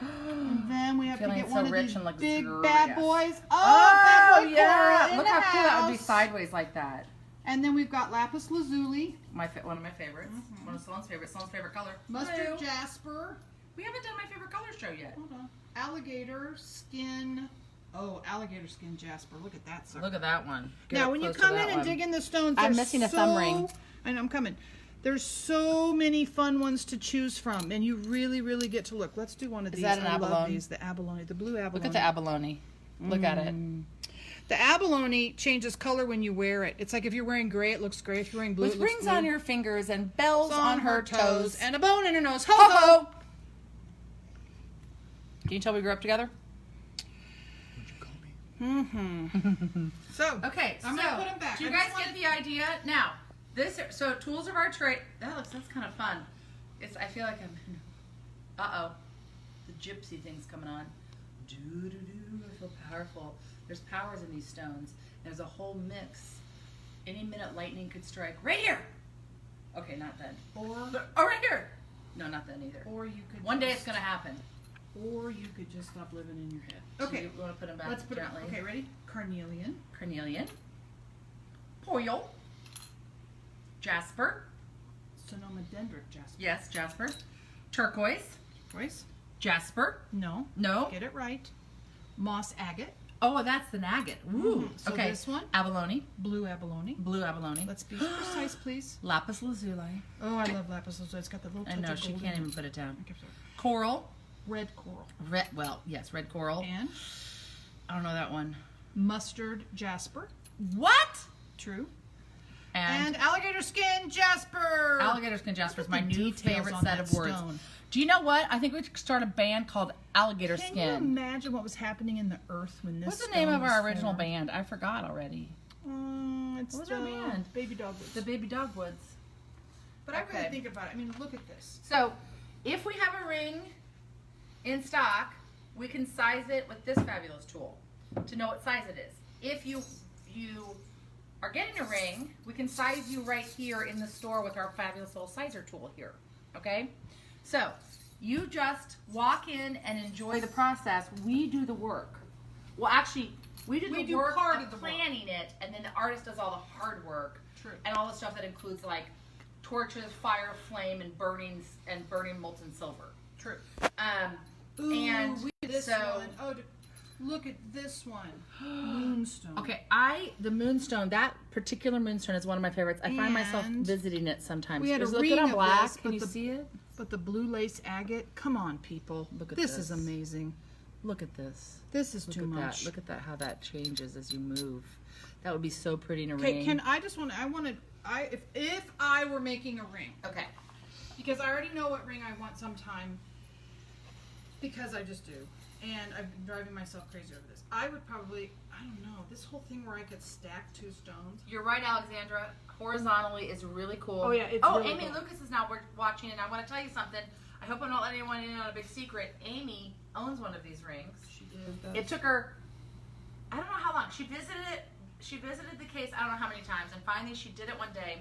And then we have to Feeling get so one of rich these and big luxurious. bad boys. Oh, bad boy coral in Look the how cool that would be house. sideways like that. And then we've got lapis lazuli, One of my favorites. One of Sloane's favorites. Sloane's favorite color. mustard Blue. jasper. We haven't done my favorite color show yet. Hold on. Alligator skin. Oh, alligator skin jasper. Look at that sucker. Look at that one. Get Now, up when you close to come that in and one. dig in the stones, I'm there's missing a thumb ring. And I'm coming. There's so many fun ones to choose from, and you really, really get to look. Let's do one of Is these. that an I love abalone? these. The abalone, the blue abalone. Look at the abalone. Look at it. The abalone changes color when you wear it. It's like if you're wearing gray, it looks gray. If you're wearing blue, With it looks rings blue. on your fingers and bells on her toes. and a bone in her nose. Ho Ho ho! ho! Can you tell we grew up together? So Okay, I'm so gonna put them back. do you I guys just get the idea? Now, so tools of our trade. That's kind of fun. I feel like I'm. The gypsy thing's coming on. Do do do. I feel powerful. There's powers in these stones. There's a whole mix. Any minute, lightning could strike. Right here. Okay, not then. Or Right here. No, not then either. you could. One day just- it's gonna happen. Or you could just stop living in your head. So Okay. you want to put them back Let's put it. gently. Okay, ready? Carnelian, Carnelian. Poil. Jasper. Sonoma dendritic jasper. Yes, Jasper. Turquoise. Voice? Jasper. No. No. Get it right. Moss agate. Oh, that's the nugget. Ooh. So okay. this one? Abalone. Blue abalone. Blue abalone. Let's be precise, please. Lapis lazuli. Oh, I love lapis lazuli. It's got the little touch I know of she gold can't in even it. put it down. Okay, sorry. Coral. Red coral. Red. Well, yes, red coral. And I don't know that one. mustard jasper. What? True. And alligator skin Jasper. Alligator skin Jasper is my new details favorite on set that of words. stone. Do you know what? I think we should start a band called Alligator Can Skin. you imagine what was happening in the earth when this What's the name of stone our was original formed? band? I forgot already. It's What was our band? Baby Dogwoods. The Baby Dogwoods. But I really Okay. think about it. I mean, look at this. So, if we have a ring in stock, we can size it with this fabulous tool to know what size it is. If you are getting a ring, we can size you right here in the store with our fabulous little sizer tool here. Okay? So, you just walk in and enjoy the process. We do the work. Well, actually, we do the work part of of the work. planning it, and then the artist does all the hard work. True. And all the stuff that includes like torches, fire, flame, and burning molten silver. True. And we did this so one. Oh, look at this one. Moonstone. okay, the moonstone, that particular moonstone is one of my favorites. I find myself And visiting it sometimes. we had a Is it ring on of black? this, Can but you the- see it? But the blue lace agate, come on, people. Look at this. this. Is amazing. Look at this. This is Look too at much. that. Look at that. How that changes as you move. That would be so pretty in a Okay, ring. can I just want to? If I were making a ring, Okay. because I already know what ring I want sometime, because I just do, and I've been driving myself crazy over this. I would probably, I don't know, this whole thing where I could stack two stones. You're right, Alexandra. Horizontally is really cool. Oh, yeah, it's really Amy cool. Lucas is now watching, and I want to tell you something. I hope I'm not letting anyone in on a big secret. Amy owns one of these rings. She did. It took her, I don't know how long. She visited the case I don't know how many times, and finally she did it one day.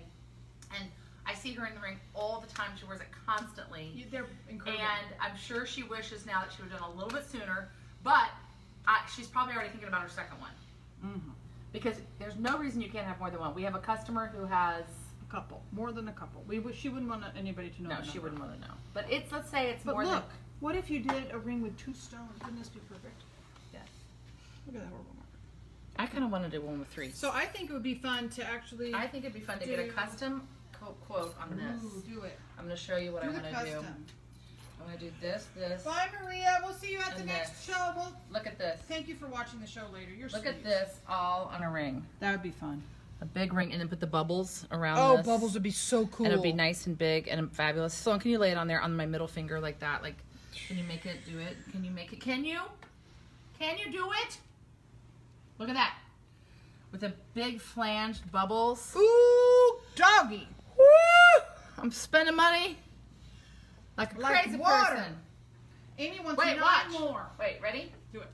And I see her in the ring all the time. She wears it constantly. They're incredible. And I'm sure she wishes now that she would have done a little bit sooner. But she's probably already thinking about her second one. Mm-hmm. Because there's no reason you can't have more than one. We have a customer who has... A couple, more than a couple. She wouldn't want anybody to know. No, the she number. wouldn't want to know. But let's say it's But more look, what if you did a ring with two stones? Wouldn't this be perfect? Yes. Look at that horrible mark. I kind of want to do one with 3. So I think it would be fun to actually. I think it'd be fun to get a custom quote on this. Ooh, do it. I'm going to show you what I Do want the to do. custom. I'm going to do this. Bye, Maria. We'll see you at the And next this. show. Well, Look at this. thank you for watching the show later. You're Look sweet. at this all on a ring. That would be fun. A big ring, and then put the bubbles around Oh, this. bubbles would be so cool. And it'll be nice and big and fabulous. Sloane, can you lay it on there on my middle finger like that? Like, can you make it do it? Can you make it? Can you? Can you do it? Look at that. With the big flanged bubbles. Ooh, doggy. Woo! I'm spending money like a Like crazy water. person. Amy wants Wait, 9 watch. more. Wait, ready? Do it.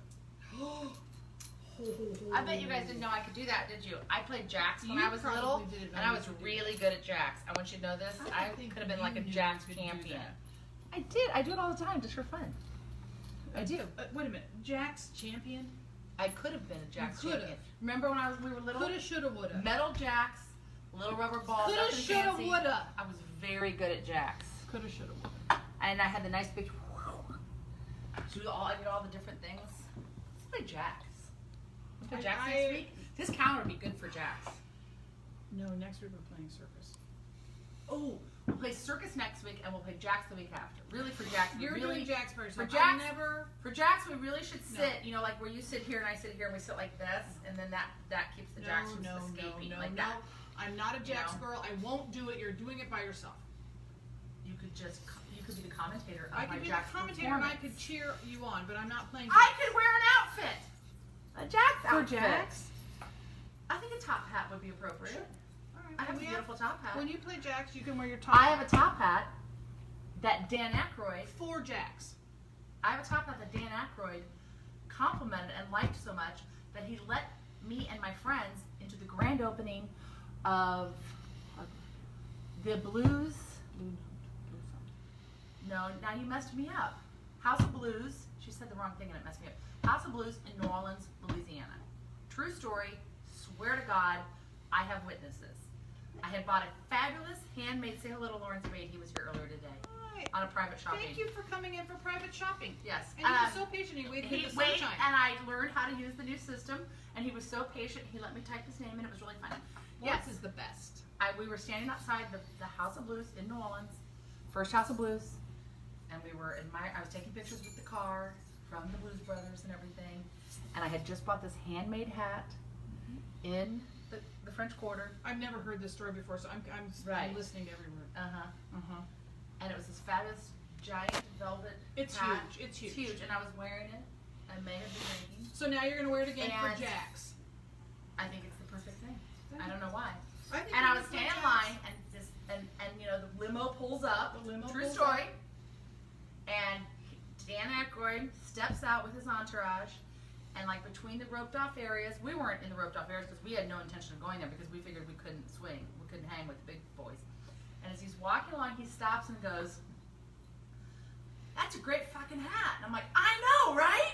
I bet you guys didn't know I could do that, did you? I played jacks when You I was probably little, did it, and I was you did really good at jacks. I want you to know this. I I don't think could have been you like a knew you jacks could do champion. that. I did. I do it all the time just for fun. I do. Wait a minute. Jack's champion? I could have been a jacks coulda. champion. Remember when we were little? Coulda, shoulda, woulda. Metal jacks, little rubber balls. Coulda, nothing shoulda, fancy. woulda. I was very good at jacks, Coulda, shoulda, woulda. and I had the nice big. I did all the different things. Let's play jacks. Let's play jacks next week. This counter would be good for jacks. No, next week we're playing circus. Oh, we'll play circus next week, and we'll play jacks the week after. Really, for jacks, we You're really doing Jack's first. for I jacks. never. For jacks, we really should No. sit. You know, like where you sit here and I sit here, and we sit like this, and then that keeps the jacks from escaping like that. I'm not a Jack's know? girl. I won't do it. You're doing it by yourself. You could be the commentator of I my could be the jacks commentator and I performance. could cheer you on, but I'm not playing. I Jack's. could wear an outfit, a Jack's For outfit. Jack's? I think a top hat would be appropriate. Sure. All right. I have a When we beautiful top hat. When you play Jack's, you can wear your top. I have a top hat that Dan Aykroyd. for Jack's. I have a top hat that Dan Aykroyd complimented and liked so much that he let me and my friends into the grand opening of the Blues. No, now you messed me up. House of Blues. She said the wrong thing and it messed me up. House of Blues in New Orleans, Louisiana. True story. Swear to God, I have witnesses. I had bought a fabulous handmade. Say hello to Lawrence Wade. He was here earlier today Hi. on a private shopping. Thank you for coming in for private shopping. Yes. And he was so patient. He waited in He the waited, sunshine. and I learned how to use the new system, and he was so patient. He let me type his name, and it was really fun. Lawrence is the best. We were standing outside the House of Blues in New Orleans, first House of Blues, and I was taking pictures with the car from the Blues Brothers and everything, and I had just bought this handmade hat in the French Quarter. I've never heard this story before, so I'm Right. listening to every word. And it was this fabulous giant velvet It's hat. huge. It's huge. It's huge, and I was wearing it. I may have been drinking. So now you're gonna wear it again for And- Jax. I think it's the perfect thing. I don't know why. I think And you I look was standing like in Jax. line, and you know the limo pulls up. The limo True pulls story. up. And Dan Aykroyd steps out with his entourage, and like between the roped off areas, we weren't in the roped off areas because we had no intention of going there because we figured we couldn't swing, we couldn't hang with the big boys. And as he's walking along, he stops and goes, "That's a great fucking hat." And I'm like, "I know, right?"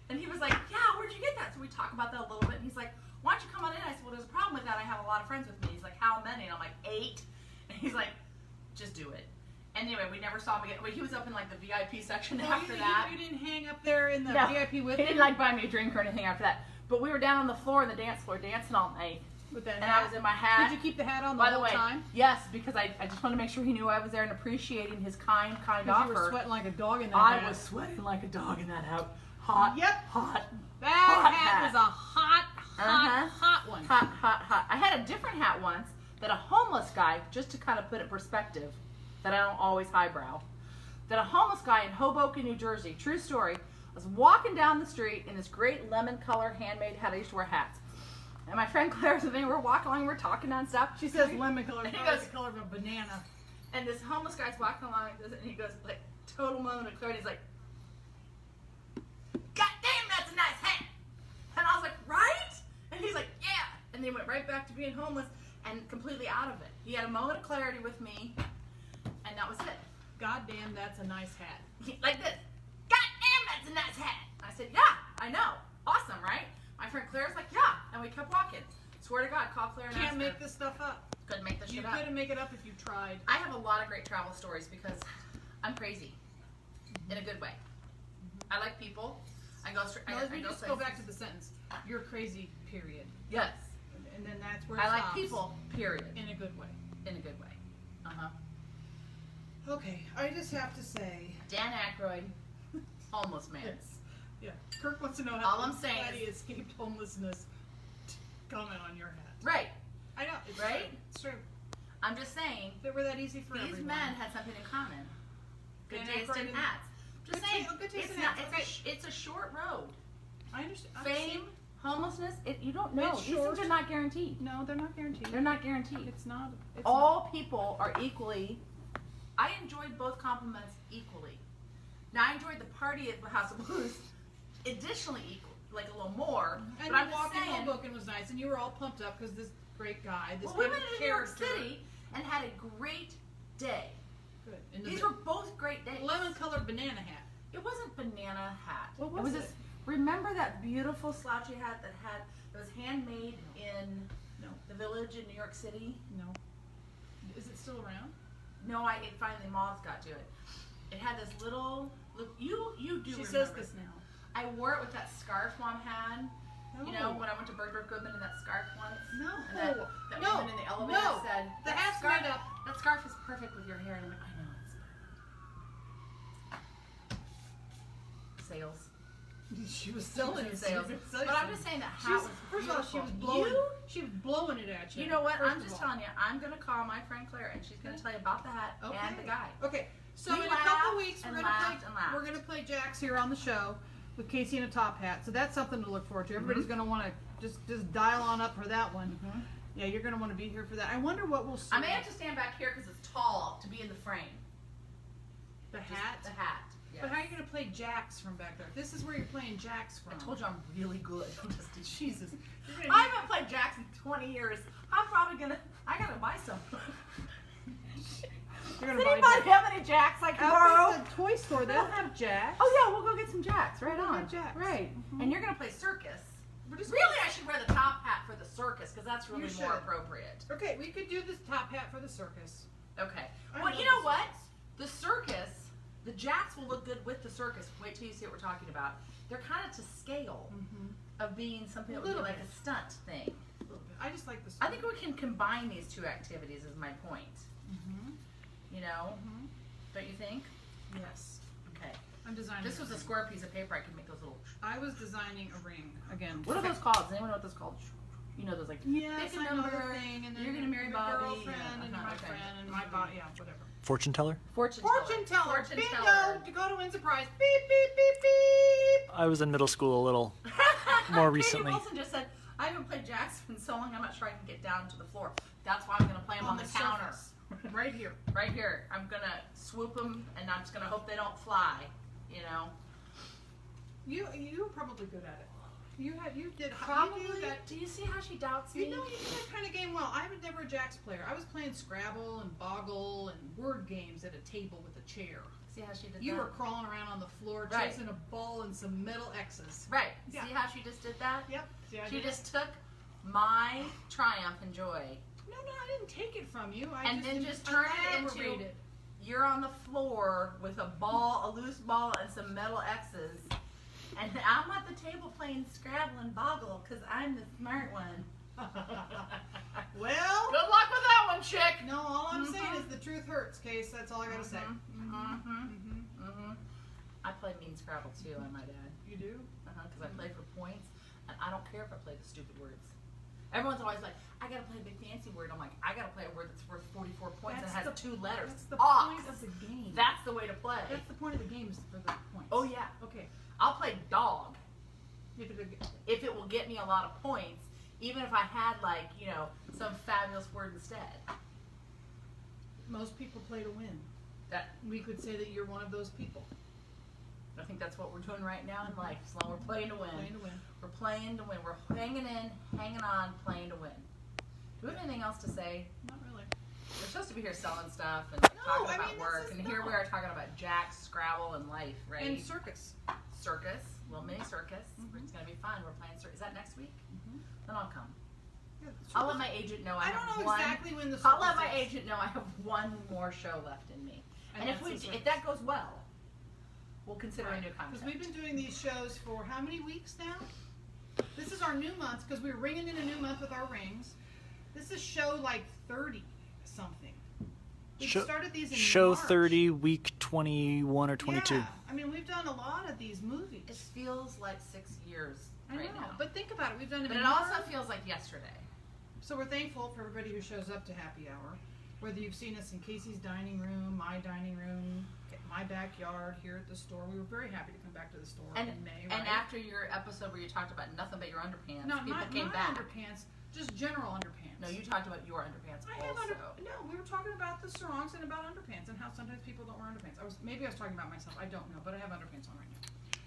And he was like, "Yeah, where'd you get that?" So we talk about that a little bit, and he's like, "Why don't you come on in?" I said, "Well, there's a problem with that. I have a lot of friends with me." He's like, "How many?" And I'm like, 8. And he's like, "Just do it." And anyway, we never saw him again. Well, he was up in like the VIP section after that. You didn't hang up there in the No, VIP with He him? didn't like buy me a drink or anything after that. But we were down on the floor in the dance floor dancing all night. With that And hat? I was in my hat. Did you keep the hat on the By the whole way, time? yes, because I just wanted to make sure he knew I was there and appreciating his kind Because offer. you were sweating like a dog in that I hat. was sweating like a dog in that hat. Hot. Yep. Hot. That hot hat was a hot one. Hot. I had a different hat once that a homeless guy, just to kind of put it in perspective, that I don't always highbrow, that a homeless guy in Hoboken, New Jersey, true story, was walking down the street in this great lemon color handmade hat. I used to wear hats. And my friend Claire and we were walking along, we were talking nonstop. She says lemon color, And he probably goes- the color of a banana. And this homeless guy's walking along like this, and he goes, like, total moment of clarity. He's like, "God damn, that's a nice hat." And I was like, "Right?" And he's like, "Yeah." And they went right back to being homeless and completely out of it. He had a moment of clarity with me, and that was it. God damn, that's a nice hat. Like this. "God damn, that's a nice hat." I said, "Yeah, I know. Awesome, right?" My friend Claire's like, "Yeah." And we kept walking. Swear to God, call Claire and Can't ask make her. this stuff up. Couldn't make this You shit up. couldn't make it up if you tried. I have a lot of great travel stories because I'm crazy in a good way. I like people. I go straight. No, I let me go just go places. back to the sentence. You're crazy, period. Yes, And then that's where it I like stops. people. Period. In a good way. In a good way. Okay, I just have to say. Dan Aykroyd, homeless man. Yeah. Kirk wants to know how All I'm saying he escaped homelessness. Comment on your hat. Right. I know. It's Right? True. It's true. I'm just saying. They were that easy for These everyone. men had something in common. Good Dan taste Aykroyd in and- hats. Just Good saying. taste- good taste It's in not. hats, It's a short road. I understand. Fame, homelessness. You don't know. It's These short. things are not guaranteed. No, they're not guaranteed. They're not guaranteed. It's not. It's All people are equally. I enjoyed both compliments equally. Now I enjoyed the party at the House of Blues additionally equal, like a little more. And but you I'm just walking saying. Hoboken was nice, and you were all pumped up because this great guy, this Well, we good went to New York character. City and had a great day. Good. And These the were both great days. lemon-colored banana hat. It wasn't banana hat. What it was was this. Remember that beautiful slouchy hat that was handmade in No. the Village in New York City? No. Is it still around? No, it finally moths got to it. It had this little. You do. She remember says it. this now. I wore it with that scarf Mom had. No. You know, when I went to Bergdorf Goodman in that scarf once. No. And that No. woman in the elevator No. said, The "That hat's scarf, made up." That scarf is perfect with your hair." And I'm like, "I know, it's sales." She was selling it. Sales. She was selling But I'm it. just saying that She's, hat was first of all, she was beautiful. blowing. You? She was blowing it at you. You know what? first I'm of just all. telling you. I'm gonna call my friend Claire, and she's gonna tell you about the hat and the guy. Okay. So We in a couple laughed weeks and we're gonna laughed and laughed. we're gonna play Jax here on the show with Casey in a top hat. So that's something to look forward to. Everybody's gonna want to just dial on up for that one. Yeah, you're gonna want to be here for that. I wonder what we'll see. I may have to stand back here because it's tall to be in the frame. the Just hat. The hat. Yes. But how are you gonna play Jax from back there? This is where you're playing Jax from. I told you I'm really good. Jesus. You're I gonna haven't played Jax in 20 years. I'm probably gonna. I gotta buy some. You're Does gonna buy anybody Jax. have any Jacks I can Out borrow? at the toy store, they'll have Jax. Oh yeah, we'll go get some Jacks. Right We'll on. get Jax. Right. And you're gonna play circus. We're just Really, I should wear the top hat for the circus because that's really You more should. appropriate. Okay, we could do this top hat for the circus. Okay. I Well, love you know the what? circus. The circus, the Jacks will look good with the circus. Wait till you see what we're talking about. They're kind of to scale of being something A that would be little like bit. a stunt thing. A little bit. I just like this. I think we can combine these two activities. Is my point. You know? Don't you think? Yes. Okay. I'm designing. This was a square piece of paper. I could make those little. I was designing a ring again. What are those called? Does anyone know what those called? You know those like Yes, pick a I know number. the thing, and then You're gonna marry your Bobby. girlfriend, and my friend, and my yeah, whatever. Fortune teller? Fortune teller. Fortune Bingo. teller. Dakota wins a prize. Beep beep beep beep. I was in middle school a little more recently. Katie Wilson just said, I haven't played jacks in so long, I'm not sure I can get down to the floor. That's why I'm going to play them on the counter. surface. Right here. Right here. I'm going to swoop them, and I'm just going to hope they don't fly, you know. You were probably good at it. You did Probably. You do that. Do you see how she doubts me? You know, you do that kind of game well. I was never a jacks player. I was playing Scrabble and Boggle and word games at a table with a chair. See how she did You that? were crawling around on the floor, Right. chasing a ball and some metal X's. Right. Yeah. See how she just did that? Yep. See, I She did just took my triumph and joy. No, I didn't take it from you. And then just turn it into- elaborated. You're on the floor with a ball, a loose ball, and some metal X's. And I'm at the table playing Scrabble and Boggle because I'm the smart one. Well, Good luck with that one, chick. no, all I'm Mhm. saying is the truth hurts, Case. That's all I gotta say. I play mean Scrabble too, I might add. You do? Because I play for points, and I don't care if I play the stupid words. Everyone's always like, I gotta play a big fancy word. I'm like, I gotta play a word that's worth 44 points and has 2 letters. That's the Ox. point of the game. That's the way to play. That's the point of the game is for the points. Oh yeah. Okay. I'll play dog If if it will get me a lot of points, even if I had like, you know, some fabulous word instead. most people play to win. That We could say that you're one of those people. I think that's what we're doing right now in life. Sloane, we're playing to win. Playing to win. We're playing to win. We're hanging in, hanging on, playing to win. Do we have anything else to say? Not really. We're supposed to be here selling stuff and No, talking I about mean, work, this is and here we not- are talking about jacks, Scrabble, and life, right? And circus. Circus, little mini circus. Mhm. It's gonna be fun. We're playing circus. Is that next week? Then I'll come. Yeah, I'll let my agent know I, I have don't know one. exactly when the I'll let circus my is. agent know I have one more show left in me. And if that's the if circus. that goes well, we'll consider a new Because concept. we've been doing these shows for how many weeks now? This is our new month because we're ringing in a new month with our rings. This is show like 30 something. We started these in Show March. 30, week 21 or 22. Yeah, I mean we've done a lot of these movies. It feels like 6 years I right know, now. but think about it. We've done it. But in it also March. feels like yesterday. So we're thankful for everybody who shows up to happy hour. Whether you've seen us in Casey's dining room, my dining room, my backyard, here at the store. We were very happy to come back to the store And in May. and right? after your episode where you talked about nothing but your underpants, Not people my came back. underpants, just general underpants. No, you talked about your underpants I have also. no, we were talking about the sarongs and about underpants and how sometimes people don't wear underpants. Maybe I was talking about myself. I don't know, but I have underpants on right now.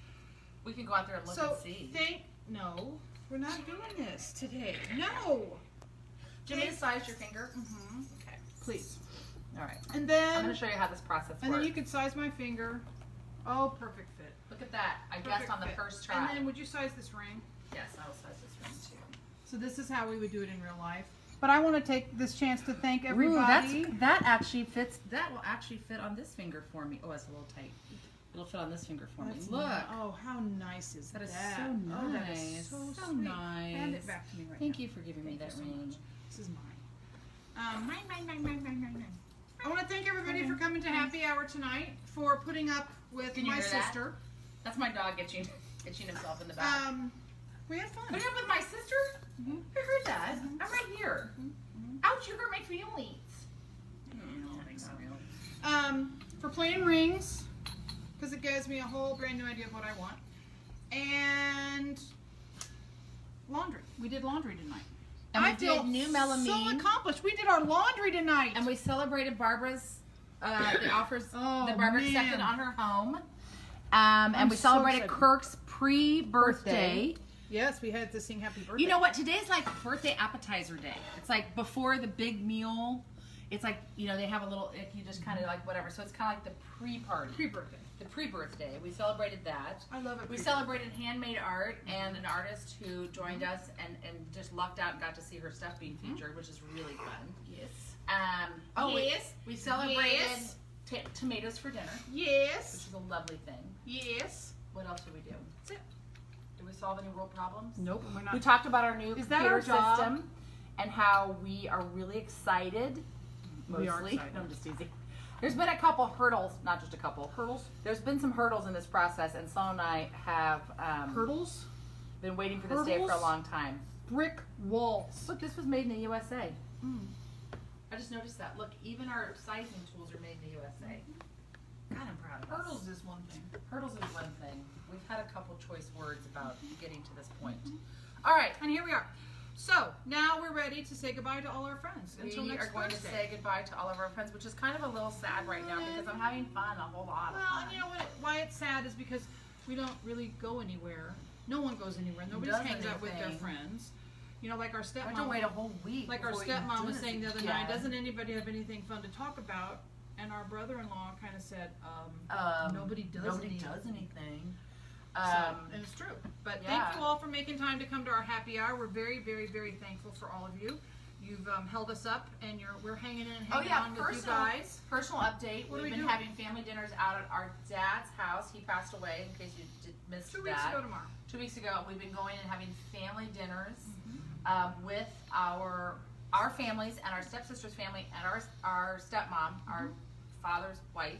We can go out there and look So and see. no, we're not doing this today. No. Do you want me to size your finger? Mm-hmm. Okay. Please. All right. And I'm then going to show you how this process and works. then you can size my finger. Oh, perfect fit. Look at that. I Perfect guessed on the fit. first try. And then would you size this ring? Yes, I will size this ring too. So this is how we would do it in real life. But I want to take this chance to thank everybody. That actually fits. That will actually fit on this finger for me. Oh, it's a little tight. It'll fit on this finger for That's me. Look. Oh, how nice is that? That is so Oh, that nice. is so So sweet. nice. Hand it back to me right Thank now. you for giving me Thank that you so ring. much. This is mine. Mine. I want to thank everybody for coming to happy hour tonight, for putting up with Can you my hear that? sister. That's my dog itching himself in the back. We had fun. Putting up with my sister? Mhm. I heard that. I'm right here. Ouch, you hurt my feelings. For playing rings, because it gives me a whole brand new idea of what I want, and laundry. We did laundry tonight. And we I feel did new so melamine. accomplished. We did our laundry tonight. And we celebrated Barbara's, the offers Oh, that Barbara man. accepted on her home. And I'm we so celebrated excited. Kirk's pre-birthday. Yes, we had to sing happy birthday. You know what? Today's like birthday appetizer day. It's like before the big meal. It's like, you know, they have a little, you just kind of like whatever. So it's kind of like the pre-party. Pre-birthday. The pre-birthday. We celebrated that. I love it. We celebrated handmade art and an artist who joined us and just lucked out and got to see her stuff being featured, which is really fun. Yes. Yes. We celebrated Yes. tomatoes for dinner, which Yes. is a lovely thing. Yes. What else did we do? That's it. Did we solve any world problems? Nope, we're not. We talked about our new Is that computer our job? system and how we are really excited. Mostly. We are excited. No, I'm just teasing. There's been a couple hurdles, not just a couple. Hurdles? There's been some hurdles in this process, and Sloane and I have Hurdles? been waiting for this day for a Hurdles? long time. brick walls. Look, this was made in the USA. Mm. I just noticed that. Look, even our sizing tools are made in the USA. God, I'm proud of us. Hurdles is one thing. Hurdles is one thing. We've had a couple choice words about getting to this point. All right. And here we are. So now we're ready to say goodbye to all our friends until We next are going Thursday. to say goodbye to all of our friends, which is kind of a little sad right now because I'm having fun, a whole lot of Well, fun. and you know what? Why it's sad is because we don't really go anywhere. No one goes anywhere. Nobody Does hangs out with their anything. friends. You know, like our I have to stepmom. wait a whole week. Like our before we can stepmom do was this saying the other again. night, doesn't anybody have anything fun to talk about? And our brother-in-law kind of said, nobody does anything. And it's true. But yeah. thank you all for making time to come to our happy hour. We're very, very, very thankful for all of you. You've held us up, and we're hanging in and hanging on with you guys. Personal update. What are We've we been doing? having family dinners out at our dad's house. He passed away, in case you missed 2 that. weeks ago tomorrow. 2 weeks ago, we've been going and having family dinners with our families and our stepsister's family and our stepmom, our father's wife.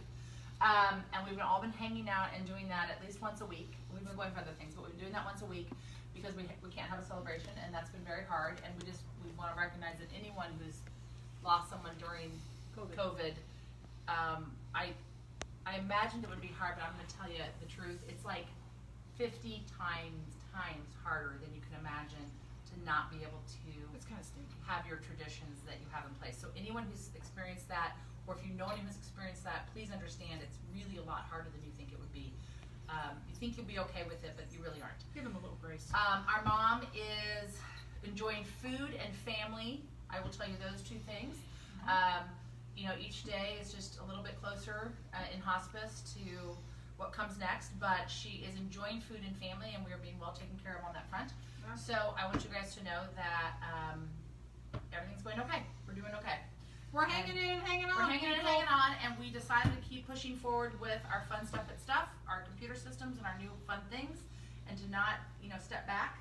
And we've all been hanging out and doing that at least once a week. We've been going for other things, but we've been doing that once a week because we can't have a celebration, and that's been very hard. And we want to recognize that anyone who's lost someone during COVID. I imagined it would be hard, but I'm going to tell you the truth. It's like 50 times harder than you can imagine to not be able to It's kind of stinky. have your traditions that you have in place. So anyone who's experienced that, or if you know anyone who's experienced that, please understand it's really a lot harder than you think it would be. You think you'll be okay with it, but you really aren't. Give them a little grace. Our mom is enjoying food and family. I will tell you those two things. Each day is just a little bit closer in hospice to what comes next, but she is enjoying food and family, and we are being well taken care of on that front. Yeah. So I want you guys to know that everything's going okay. We're doing okay. We're hanging in and hanging on. We're hanging in and hanging on, and we decided to keep pushing forward with our fun stuff at Stuff, our computer systems, and our new fun things, and to not, step back.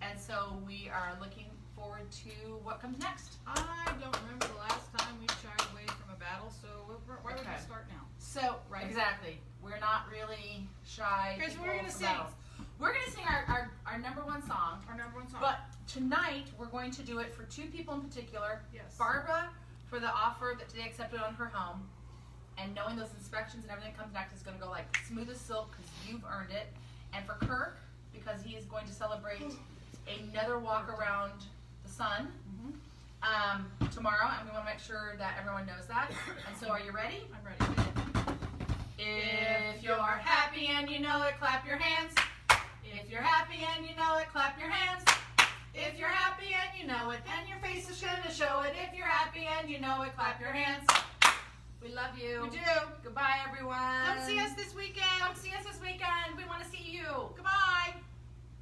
And so we are looking forward to what comes next. I don't remember the last time we shied away from a battle, so why would we Okay. start now? So, Right. exactly. We're not really shy. Okay, so people we're gonna for sing. battles. We're going to sing our number one song. Our number one song. But tonight, we're going to do it for two people in particular. Yes. Barbara, for the offer that they accepted on her home. And knowing those inspections and everything that comes next is going to go like smooth as silk because you've earned it. And for Kirk, because he is going to celebrate another walk around the sun tomorrow. And we want to make sure that everyone knows that. And so are you ready? I'm ready. If you're happy and you know it, clap your hands. If you're happy and you know it, clap your hands. If you're happy and you know it, then your face is gonna show it. If you're happy and you know it, clap your hands. We love you. We do. Goodbye, everyone. Come see